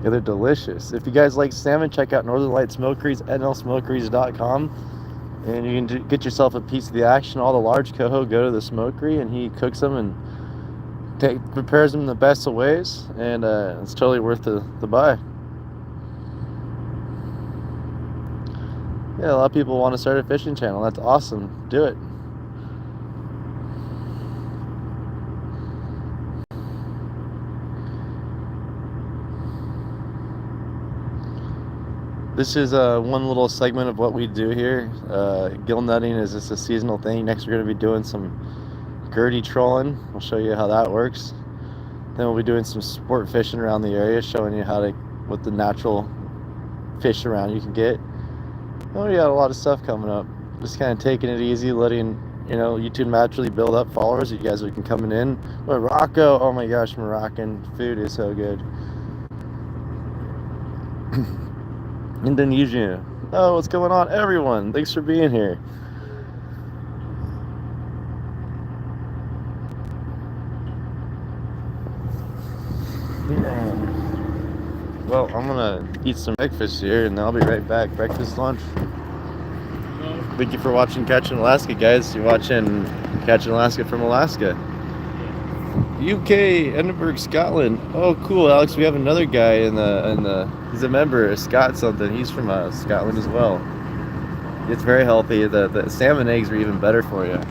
Yeah, they're delicious. If you guys like salmon, check out Northern Light Smokeries, nlsmokeries.com, and you can get yourself a piece of the action. All the large coho go to the smokery, and he cooks them and prepares them in the best of ways, and it's totally worth the buy. Yeah, a lot of people want to start a fishing channel. That's awesome. Do it. This is one little segment of what we do here. Gill netting is just a seasonal thing. Next we're going to be doing some gertie trolling. I'll show you how that works. Then we'll be doing some sport fishing around the area, showing you what the natural fish around you can get. Oh, we got a lot of stuff coming up. Just kind of taking it easy, letting YouTube naturally build up followers. You guys are coming in. Morocco, oh my gosh, Moroccan food is so good. Indonesia. Oh, what's going on, everyone? Thanks for being here. Yeah. Well, I'm gonna eat some breakfast here, and I'll be right back. Breakfast, lunch. Thank you for watching Catching Alaska, guys. You're watching Catching Alaska from Alaska. UK, Edinburgh, Scotland. Oh, cool, Alex. We have another guy in the. He's a member, Scott something. He's from Scotland as well. It's very healthy. The salmon eggs are even better for you.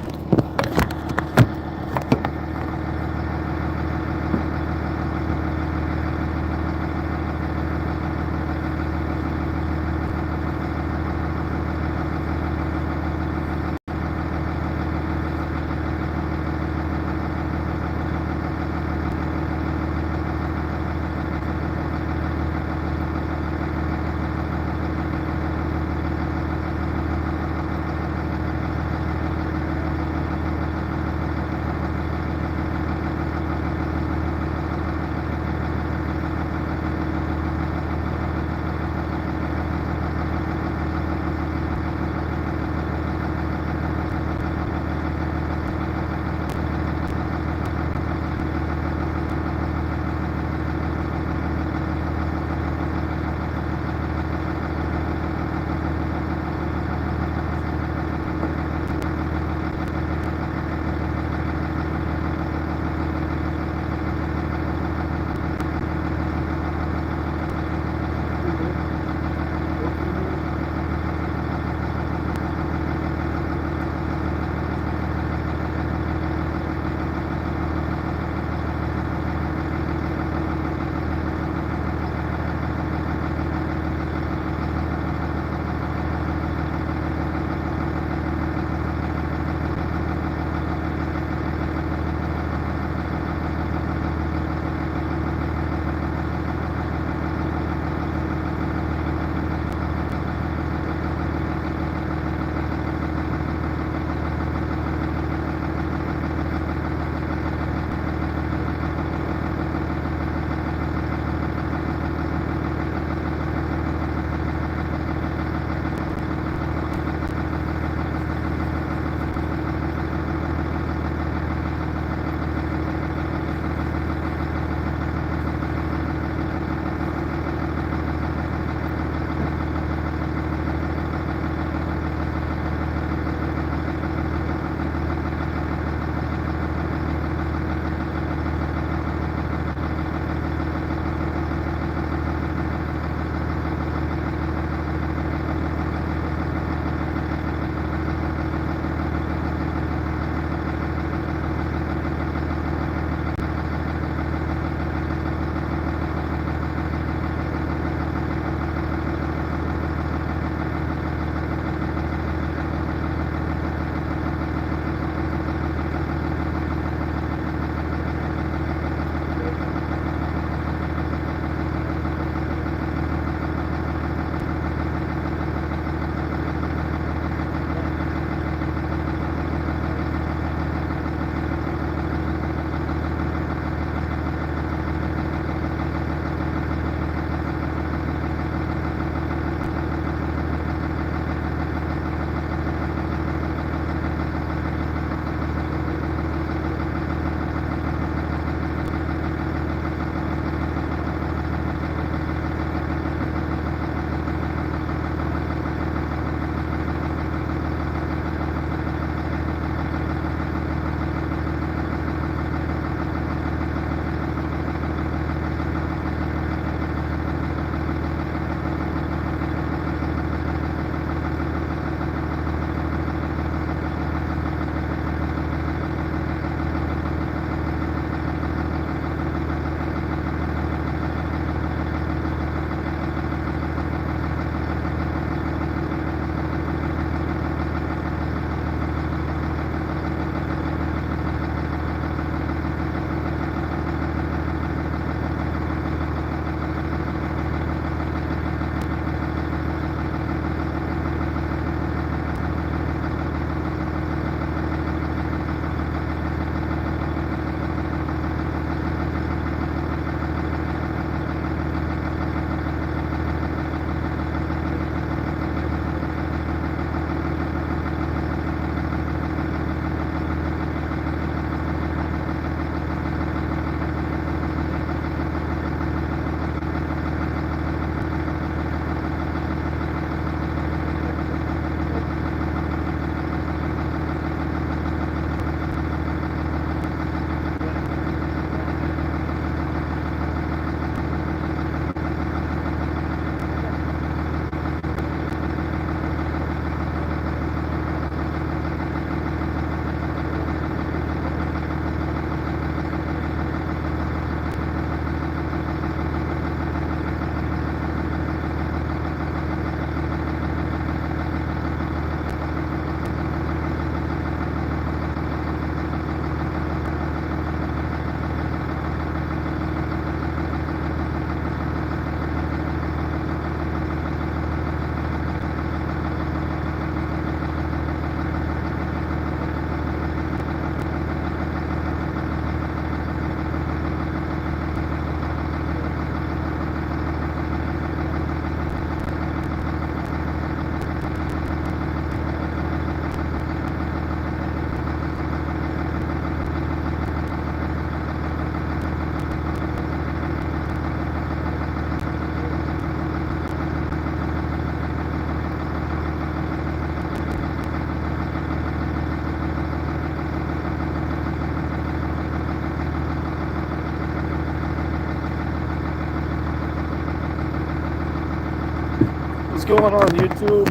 going on, YouTube?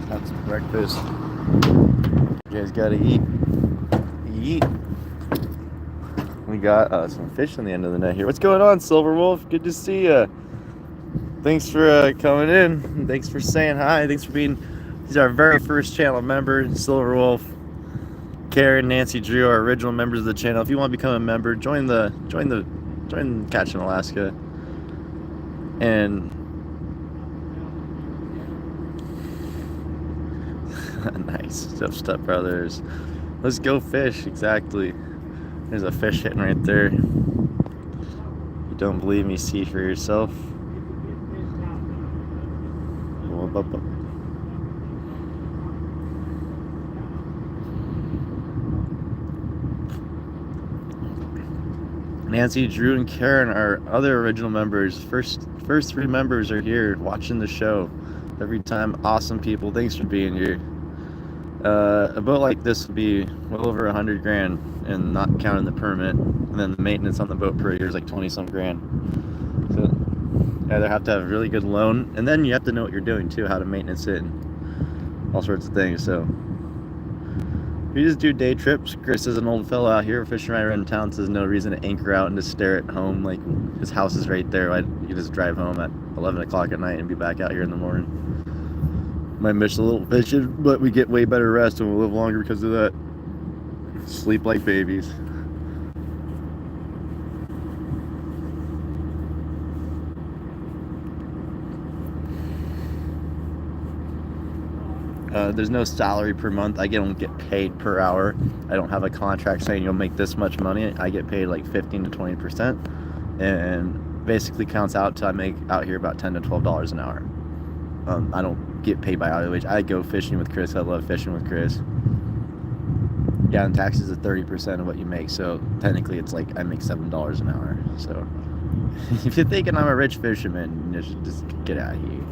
Have some breakfast. You guys gotta eat. Eat. We got some fish on the end of the net here. What's going on, Silver Wolf? Good to see ya. Thanks for coming in. Thanks for saying hi. Thanks for being. He's our very first channel member, Silver Wolf. Karen, Nancy, Drew, our original members of the channel. If you want to become a member, join Catching Alaska. And nice Step Brothers. Let's go fish. Exactly. There's a fish hitting right there. If you don't believe me, see for yourself. Nancy, Drew, and Karen, our other original members. First 3 members are here watching the show every time. Awesome people. Thanks for being here. A boat like this would be well over $100 grand, and not counting the permit, and then the maintenance on the boat per year is like 20-some grand. So you either have to have a really good loan, and then you have to know what you're doing too, how to maintenance it, and all sorts of things. So we just do day trips. Chris is an old fellow out here fishing right around town, so there's no reason to anchor out and just stare at home. Like, his house is right there. You just drive home at 11 o'clock at night and be back out here in the morning. Might miss a little fishing, but we get way better rest and we'll live longer because of that. Sleep like babies. There's no salary per month. I don't get paid per hour. I don't have a contract saying you'll make this much money. I get paid like 15 to 20%, and basically counts out to I make out here about $10 to $12 an hour. I don't get paid by hourly wage. I go fishing with Chris. I love fishing with Chris. Yeah, and taxes is 30% of what you make, so technically it's like I make $7 an hour. So if you're thinking I'm a rich fisherman, you should just get out of here.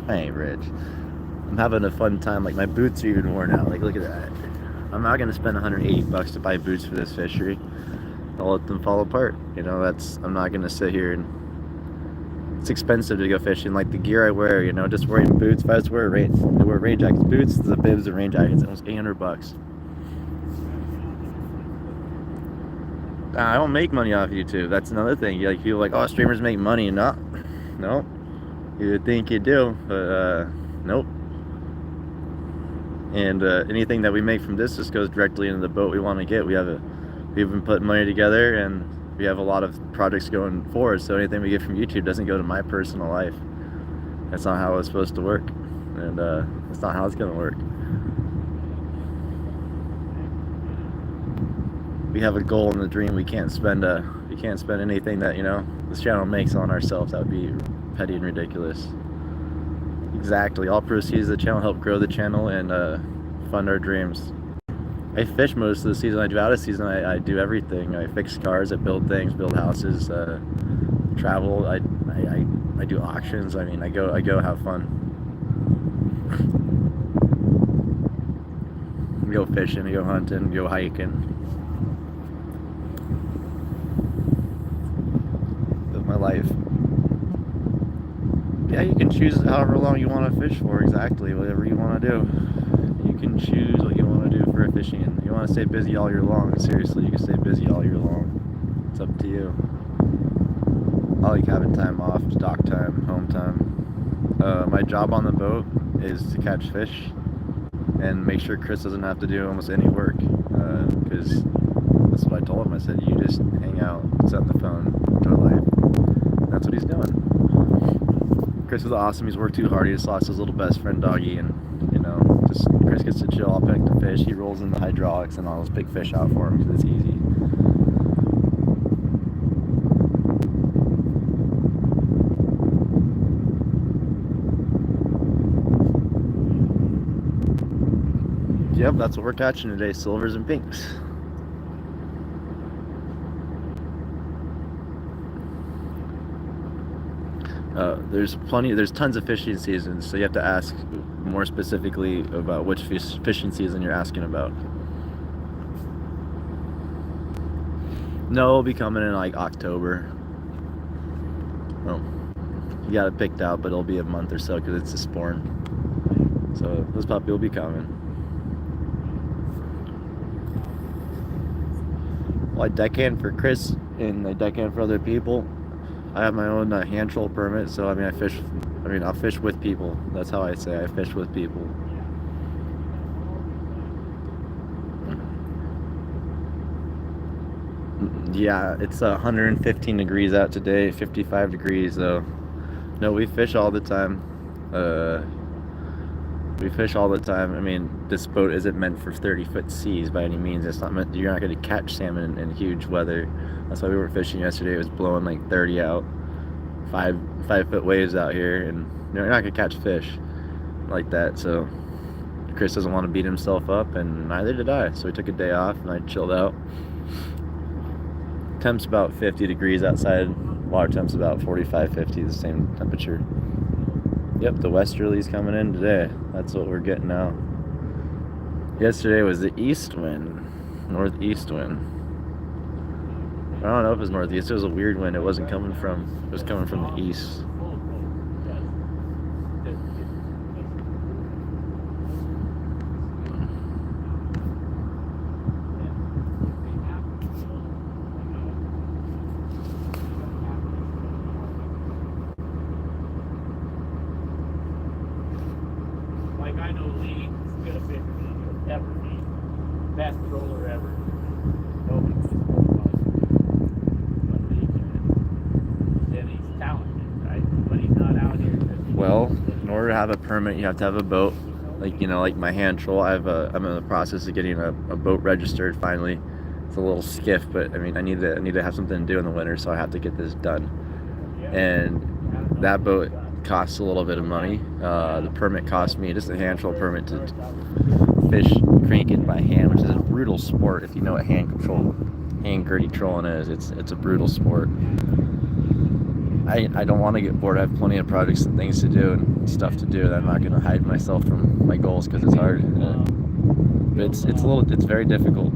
I ain't rich. I'm having a fun time. Like, my boots are even worn out. Like, look at that. I'm not gonna spend $180 to buy boots for this fishery. I'll let them fall apart. You know, I'm not gonna sit here and. It's expensive to go fishing. Like, the gear I wear, you know, just wearing boots. If I was to wear rain jackets, boots, the bibs, and rain jackets, almost $800. I don't make money off YouTube. That's another thing. Like, people are like, oh, streamers make money. No, you would think you do, but nope. And anything that we make from this just goes directly into the boat we want to get. We've been putting money together, and we have a lot of projects going forward. So anything we get from YouTube doesn't go to my personal life. That's not how it's supposed to work, and that's not how it's gonna work. We have a goal and a dream. We can't spend anything that, you know, this channel makes on ourselves. That would be petty and ridiculous. Exactly. All proceeds of the channel help grow the channel and fund our dreams. I fish most of the season. I do out of season. I do everything. I fix cars. I build things, build houses, travel. I do auctions. I mean, I go have fun. I go fishing. I go hunting. Go hiking. Live my life. Yeah, you can choose however long you want to fish for. Exactly, whatever you want to do. You can choose what you want to do for fishing. You want to stay busy all year long. Seriously, you can stay busy all year long. It's up to you. I like having time off, dock time, home time. My job on the boat is to catch fish and make sure Chris doesn't have to do almost any work. Because that's what I told him. I said, you just hang out, sit on the phone, enjoy life. And that's what he's doing. Chris is awesome. He's worked too hard. He just lost his little best friend, Doggy, and, you know, just Chris gets to chill. I'll pick the fish. He rolls in the hydraulics, and I'll just pick fish out for him because it's easy. Yep, that's what we're catching today, silvers and pinks. There's tons of fishing seasons, so you have to ask more specifically about which fishing season you're asking about. No, it'll be coming in like October. Oh, got it picked out, but it'll be a month or so because it's a spawn. So this puppy will be coming. Well, I deckhand for Chris and I deckhand for other people. I have my own hand troll permit, so I mean I'll fish with people. That's how I say I fish with people. Yeah, it's 115 degrees out today, 55 degrees though. No, we fish all the time. We fish all the time. I mean, this boat isn't meant for 30-foot seas by any means. It's not meant. You're not going to catch salmon in huge weather. That's why we were fishing yesterday. It was blowing like 30 out, 5-foot waves out here, and you're not going to catch fish like that. So Chris doesn't want to beat himself up, and neither did I. So we took a day off, and I chilled out. Temp's about 50 degrees outside. Water temp's about 45, 50, the same temperature. Yep, the westerly's coming in today. That's what we're getting now. Yesterday was the east wind, northeast wind. I don't know if it was northeast. It was a weird wind. It wasn't coming from. It was coming from the east. Like I know Lee is gonna fish me, ever be best roller ever. Nobody's but Lee can. Then he's talented, right? But he's not out here. Well, in order to have a permit, you have to have a boat. Like like my hand troll. I'm in the process of getting a boat registered finally. It's a little skiff, but I mean I need to have something to do in the winter, so I have to get this done. And that boat costs a little bit of money. The permit cost me just a hand troll permit to fish cranking by hand, which is a brutal sport. If you know what hand gertie trolling is, it's a brutal sport. I don't want to get bored. I have plenty of projects and things to do and stuff to do. I'm not going to hide myself from my goals because it's hard. But it's very difficult.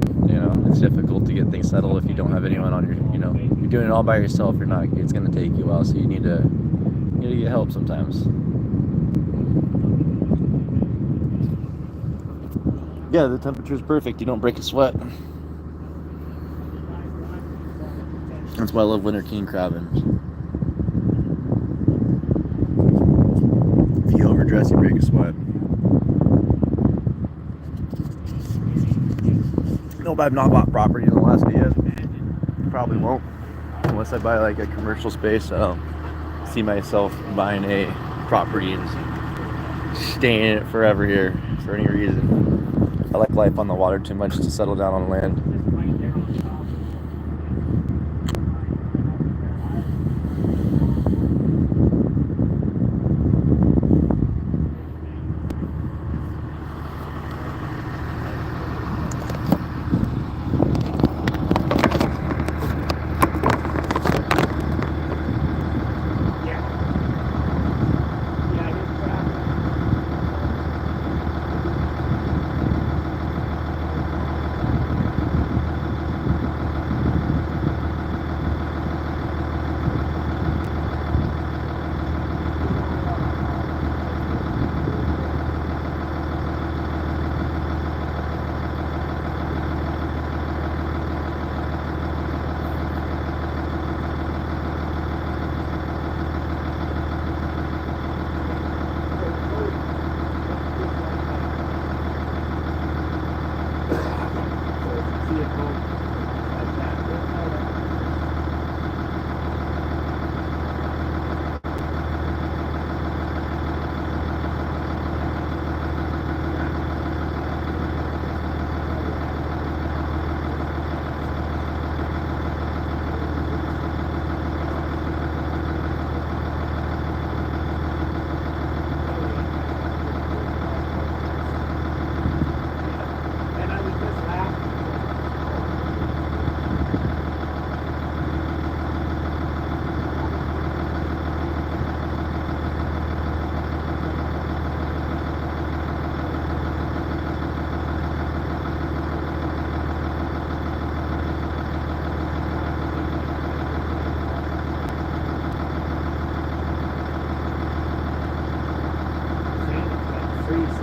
It's difficult to get things settled if you don't have anyone on your. You're doing it all by yourself. You're not. It's going to take you a while, so you need to get help sometimes. Yeah, the temperature's perfect. You don't break a sweat. That's why I love winter king crabbing. If you overdress, you break a sweat. Nope, I've not bought property in Alaska yet. Probably won't. Unless I buy like a commercial space, I don't see myself buying a property and staying in it forever here for any reason. I like life on the water too much to settle down on land.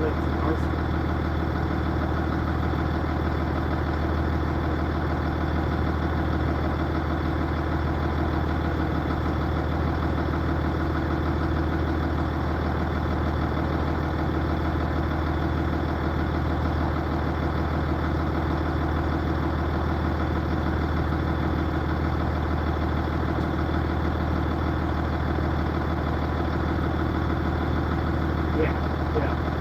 splits in our school. Yeah, yeah.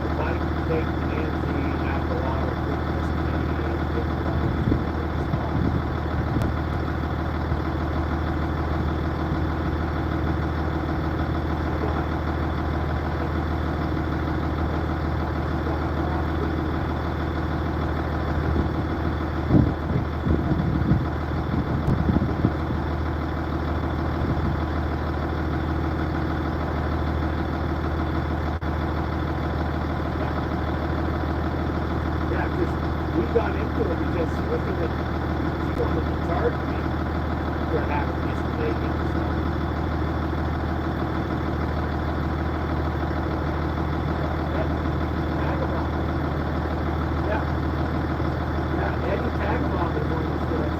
If I take Nancy out of the water, put this Canadian in the Yeah, because we got into it because she wanted to charge me for having this Canadian stuff. Tagalog. Yeah. Yeah, Eddie Tagalog is one of the students.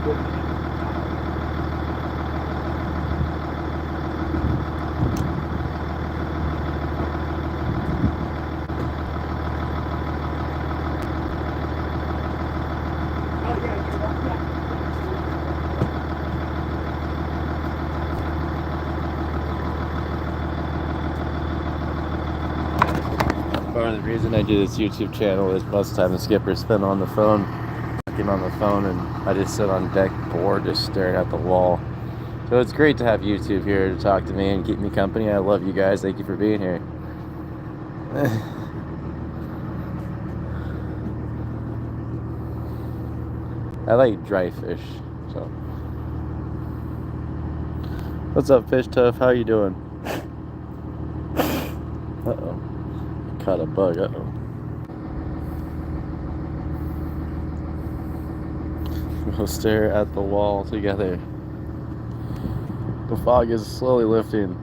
Part of the reason I do this YouTube channel is most of the time the skippers spend on the phone, working on the phone, and I just sit on deck bored, just staring at the wall. So it's great to have YouTube here to talk to me and keep me company. I love you guys. Thank you for being here. I like dry fish. So, what's up, Fish Tough? How you doing? Uh-oh. Caught a bug. Uh-oh. We'll stare at the wall together. The fog is slowly lifting.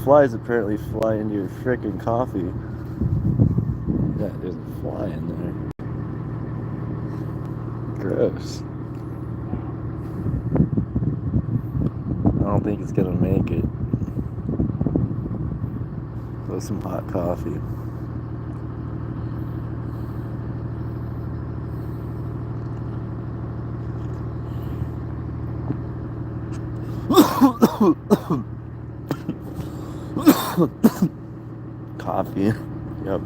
Flies apparently fly into your frickin' coffee. Yeah, there's a fly in there. Gross. I don't think it's gonna make it. With some hot coffee. Coffee. Yep.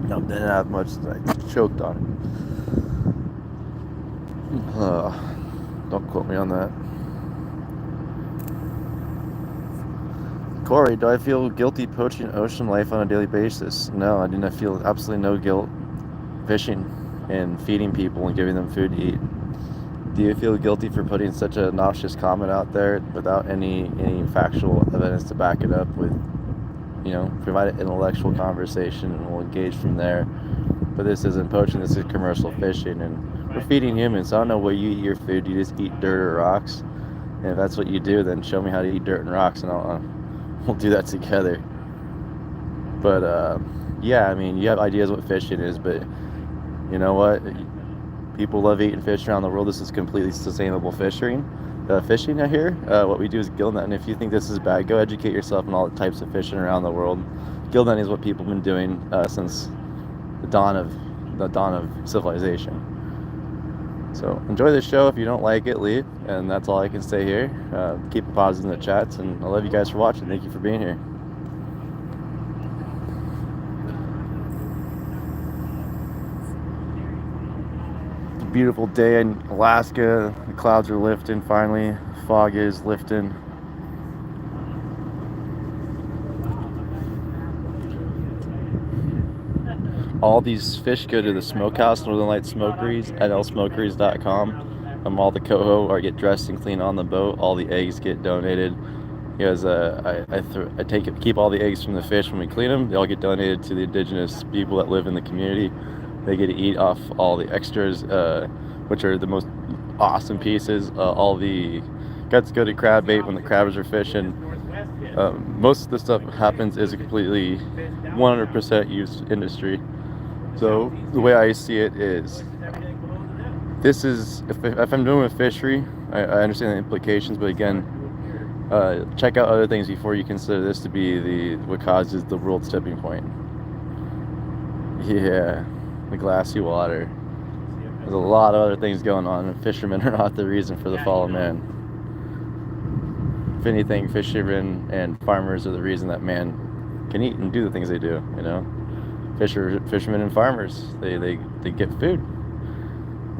No, didn't have much. I choked on it. Don't quote me on that. Corey, do I feel guilty poaching ocean life on a daily basis? No, I didn't feel absolutely no guilt fishing and feeding people and giving them food to eat. Do you feel guilty for putting such a nauseous comment out there without any factual evidence to back it up with, provide an intellectual conversation and we'll engage from there? But this isn't poaching, this is commercial fishing, and we're feeding humans. So I don't know where you eat your food. You just eat dirt or rocks? And if that's what you do, then show me how to eat dirt and rocks, and we'll do that together. But yeah, I mean, you have ideas what fishing is, but you know what? People love eating fish around the world. This is completely sustainable fishing. Fishing out here, what we do is Gillnetting. If you think this is bad, go educate yourself on all the types of fishing around the world. Gillnetting is what people have been doing since the dawn of civilization. So enjoy the show. If you don't like it, leave, and that's all I can say here. Keep it positive in the chats, and I love you guys for watching. Thank you for being here. Beautiful day in Alaska. The clouds are lifting finally. Fog is lifting. All these fish go to the smokehouse, Northern Lights Smokeries, at lsmokeries.com. All the coho are get dressed and clean on the boat. All the eggs get donated. Because I keep all the eggs from the fish when we clean them. They all get donated to the indigenous people that live in the community. They get to eat off all the extras, which are the most awesome pieces. All the guts go to crab bait when the crabs are fishing. Most of the stuff happens is a completely 100% used industry. So the way I see it is, this is, if I'm doing a fishery, I understand the implications, but again, check out other things before you consider this to be what causes the world's tipping point. Yeah. The glassy water. There's a lot of other things going on, and fishermen are not the reason for the fall of man. If anything, fishermen and farmers are the reason that man can eat and do the things they do, Fishermen and farmers, they get food.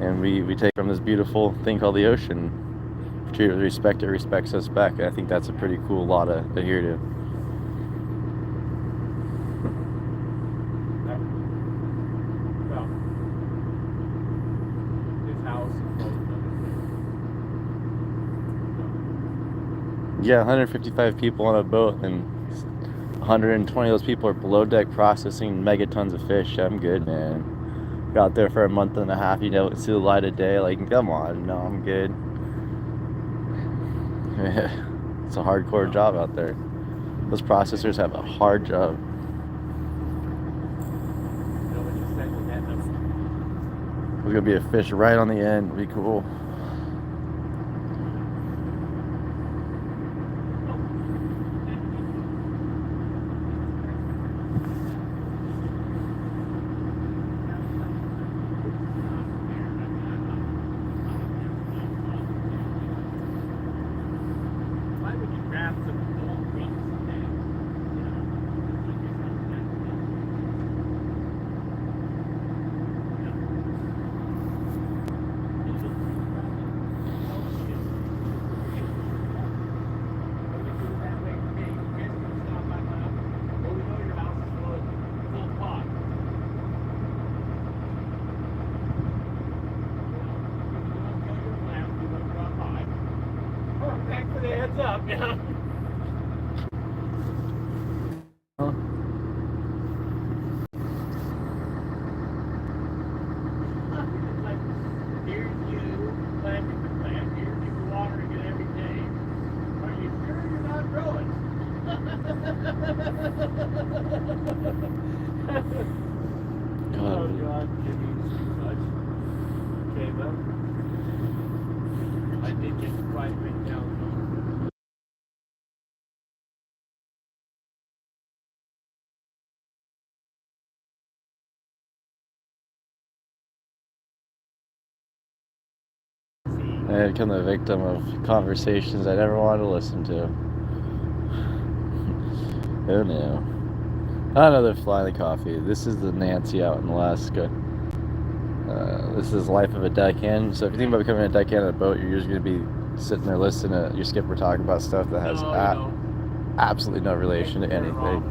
And we take from this beautiful thing called the ocean. Treat it with respect, it respects us back. I think that's a pretty cool law to adhere to. Yeah, 155 people on a boat, and 120 of those people are below deck processing megatons of fish. I'm good, man. Got there for a month and a half, see the light of day. Like, come on, no, I'm good. It's a hardcore job out there. Those processors have a hard job. There's gonna be a fish right on the end. It'll be cool. Thanks for the heads up, yeah. Oh God, Jimmy, too much. Okay, well, I did get quite a bit down. I had become the victim of conversations I never wanted to listen to. Oh no. Another fly in the coffee. This is the Nancy out in Alaska. This is life of a deckhand. So if you think about becoming a deckhand on a boat, you're just going to be sitting there listening to your skipper talk about stuff that has absolutely no relation to anything.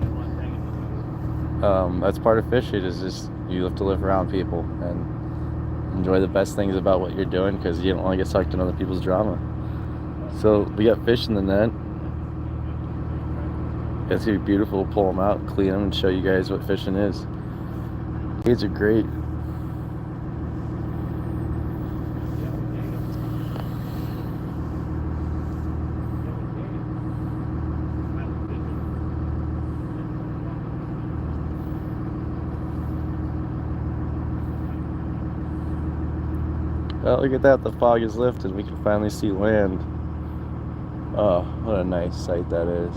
That's part of fishing, is just you have to live around people and enjoy the best things about what you're doing, because you don't want to get sucked in other people's drama. So we got fish in the net. It's gonna be beautiful. Pull them out, clean them, and show you guys what fishing is. These are great. Well, look at that. The fog is lifted. We can finally see land. Oh, what a nice sight that is.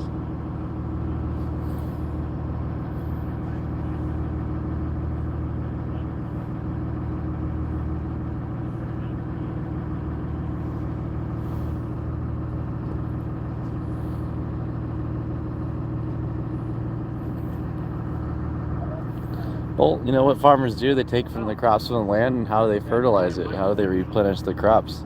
Well, you know what farmers do? They take from the crops from the land, and how do they fertilize it? How do they replenish the crops?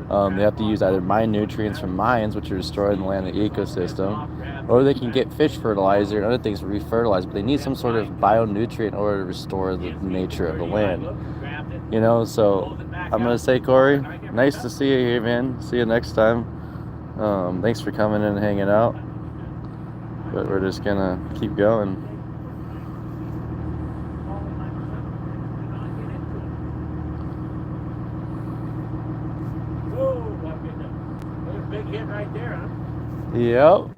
They have to use either mine nutrients from mines, which are destroying the land and the ecosystem, or they can get fish fertilizer and other things to refertilize, but they need some sort of bionutrient in order to restore the nature of the land. You know, so I'm going to say, Corey, nice to see you here, man. See you next time. Thanks for coming in and hanging out. But we're just going to keep going. Big hit right there, huh? Yep.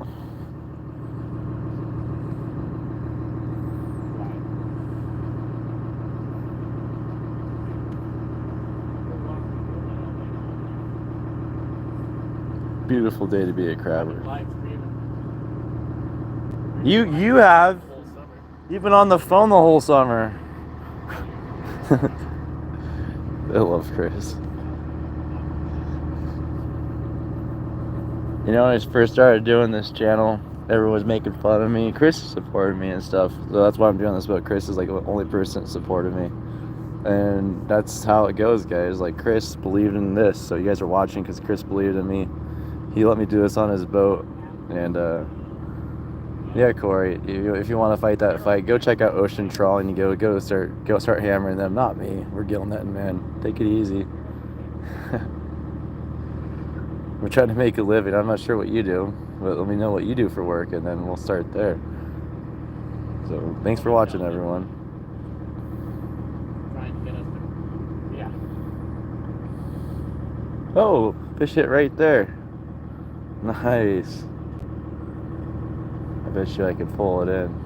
Beautiful day to be a crabber. You have. You've been on the phone the whole summer. I love Chris. You know, when I first started doing this channel, everyone was making fun of me. Chris supported me and stuff. So that's why I'm doing this. But Chris is like the only person that supported me. And that's how it goes, guys. Like, Chris believed in this. So you guys are watching because Chris believed in me. He let me do this on his boat. And, yeah, Corey, if you want to fight that fight, go check out Ocean Trawl and you go start hammering them. Not me. We're Gillnetting, man. Take it easy. We're trying to make a living. I'm not sure what you do, but let me know what you do for work, and then we'll start there. So thanks for watching, everyone. Oh, fish hit right there. Nice. I bet you I could pull it in.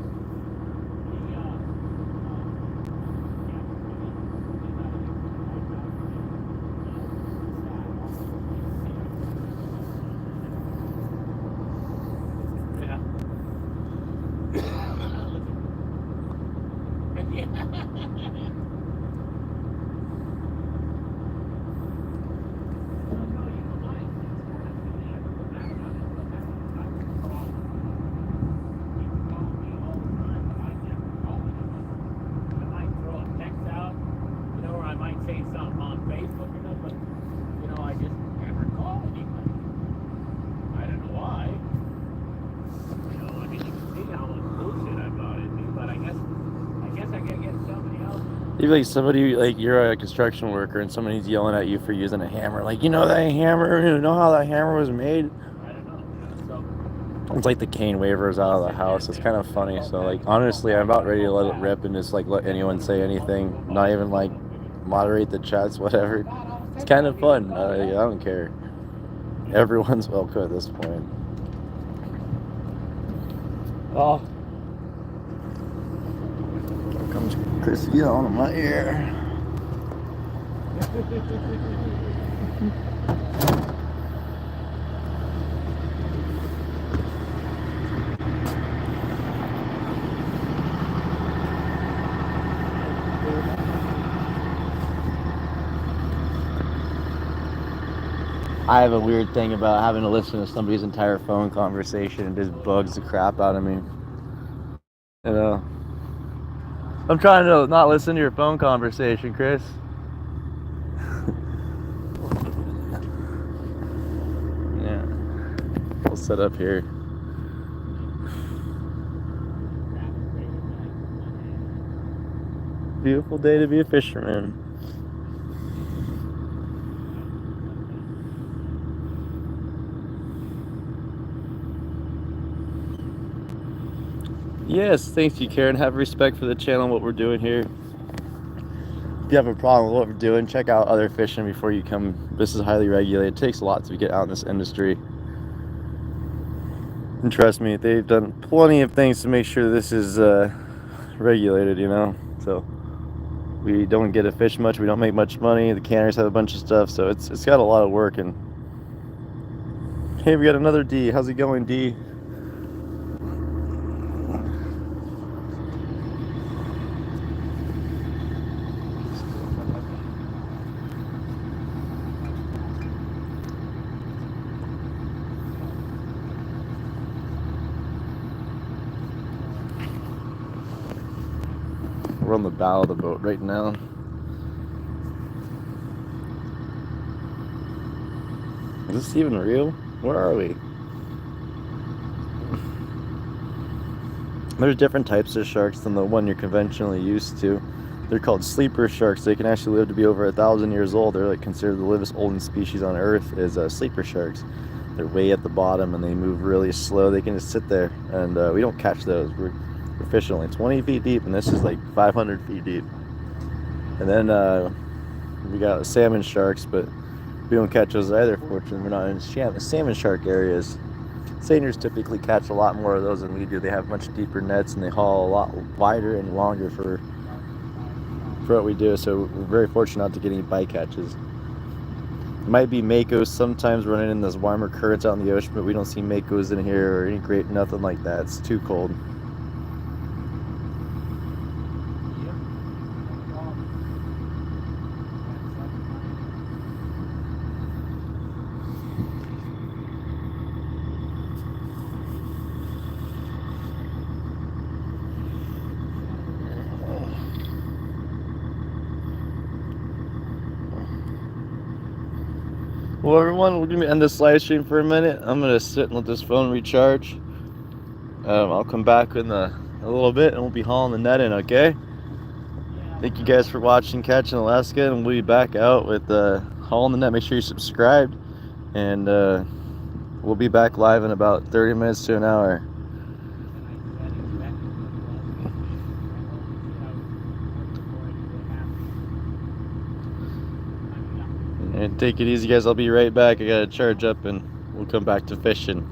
You're like somebody, like you're a construction worker and somebody's yelling at you for using a hammer. Like, you know that hammer? You know how that hammer was made? It's like the cane waivers out of the house. It's kind of funny. So like, honestly, I'm about ready to let it rip and just like let anyone say anything. Not even like moderate the chats, whatever. It's kind of fun. I don't care. Everyone's welcome at this point. Oh. Here comes Chris yelling in my ear. I have a weird thing about having to listen to somebody's entire phone conversation. It just bugs the crap out of me. You know, I'm trying to not listen to your phone conversation, Chris. Yeah, we'll set up here. Beautiful day to be a fisherman. Yes, thanks you, Karen. Have respect for the channel and what we're doing here. If you have a problem with what we're doing, check out other fishing before you come. This is highly regulated. It takes a lot to get out in this industry. And trust me, they've done plenty of things to make sure this is regulated, you know? So we don't get to fish much, we don't make much money. The canners have a bunch of stuff, so it's got a lot of work. And hey, we got another D. How's it going, D? We're on the bow of the boat right now. Is this even real? Where are we? There's different types of sharks than the one you're conventionally used to. They're called sleeper sharks. They can actually live to be over 1,000 years old. They're like considered the oldest species on Earth is sleeper sharks. They're way at the bottom and they move really slow. They can just sit there, and we don't catch those. We're fishing only 20 feet deep, and this is like 500 feet deep. And then we got salmon sharks, but we don't catch those either. Fortunately, we're not in salmon shark areas. Seiners typically catch a lot more of those than we do. They have much deeper nets and they haul a lot wider and longer for what we do. So we're very fortunate not to get any bycatches. It might be makos sometimes running in those warmer currents out in the ocean, but we don't see makos in here or any great, nothing like that. It's too cold. Well, everyone, we're going to end this live stream for a minute. I'm going to sit and let this phone recharge. I'll come back in a little bit and we'll be hauling the net in, okay? Thank you guys for watching Catching Alaska, and we'll be back out with hauling the net. Make sure you subscribe, and we'll be back live in about 30 minutes to an hour. And take it easy, guys. I'll be right back. I gotta charge up and we'll come back to fishing.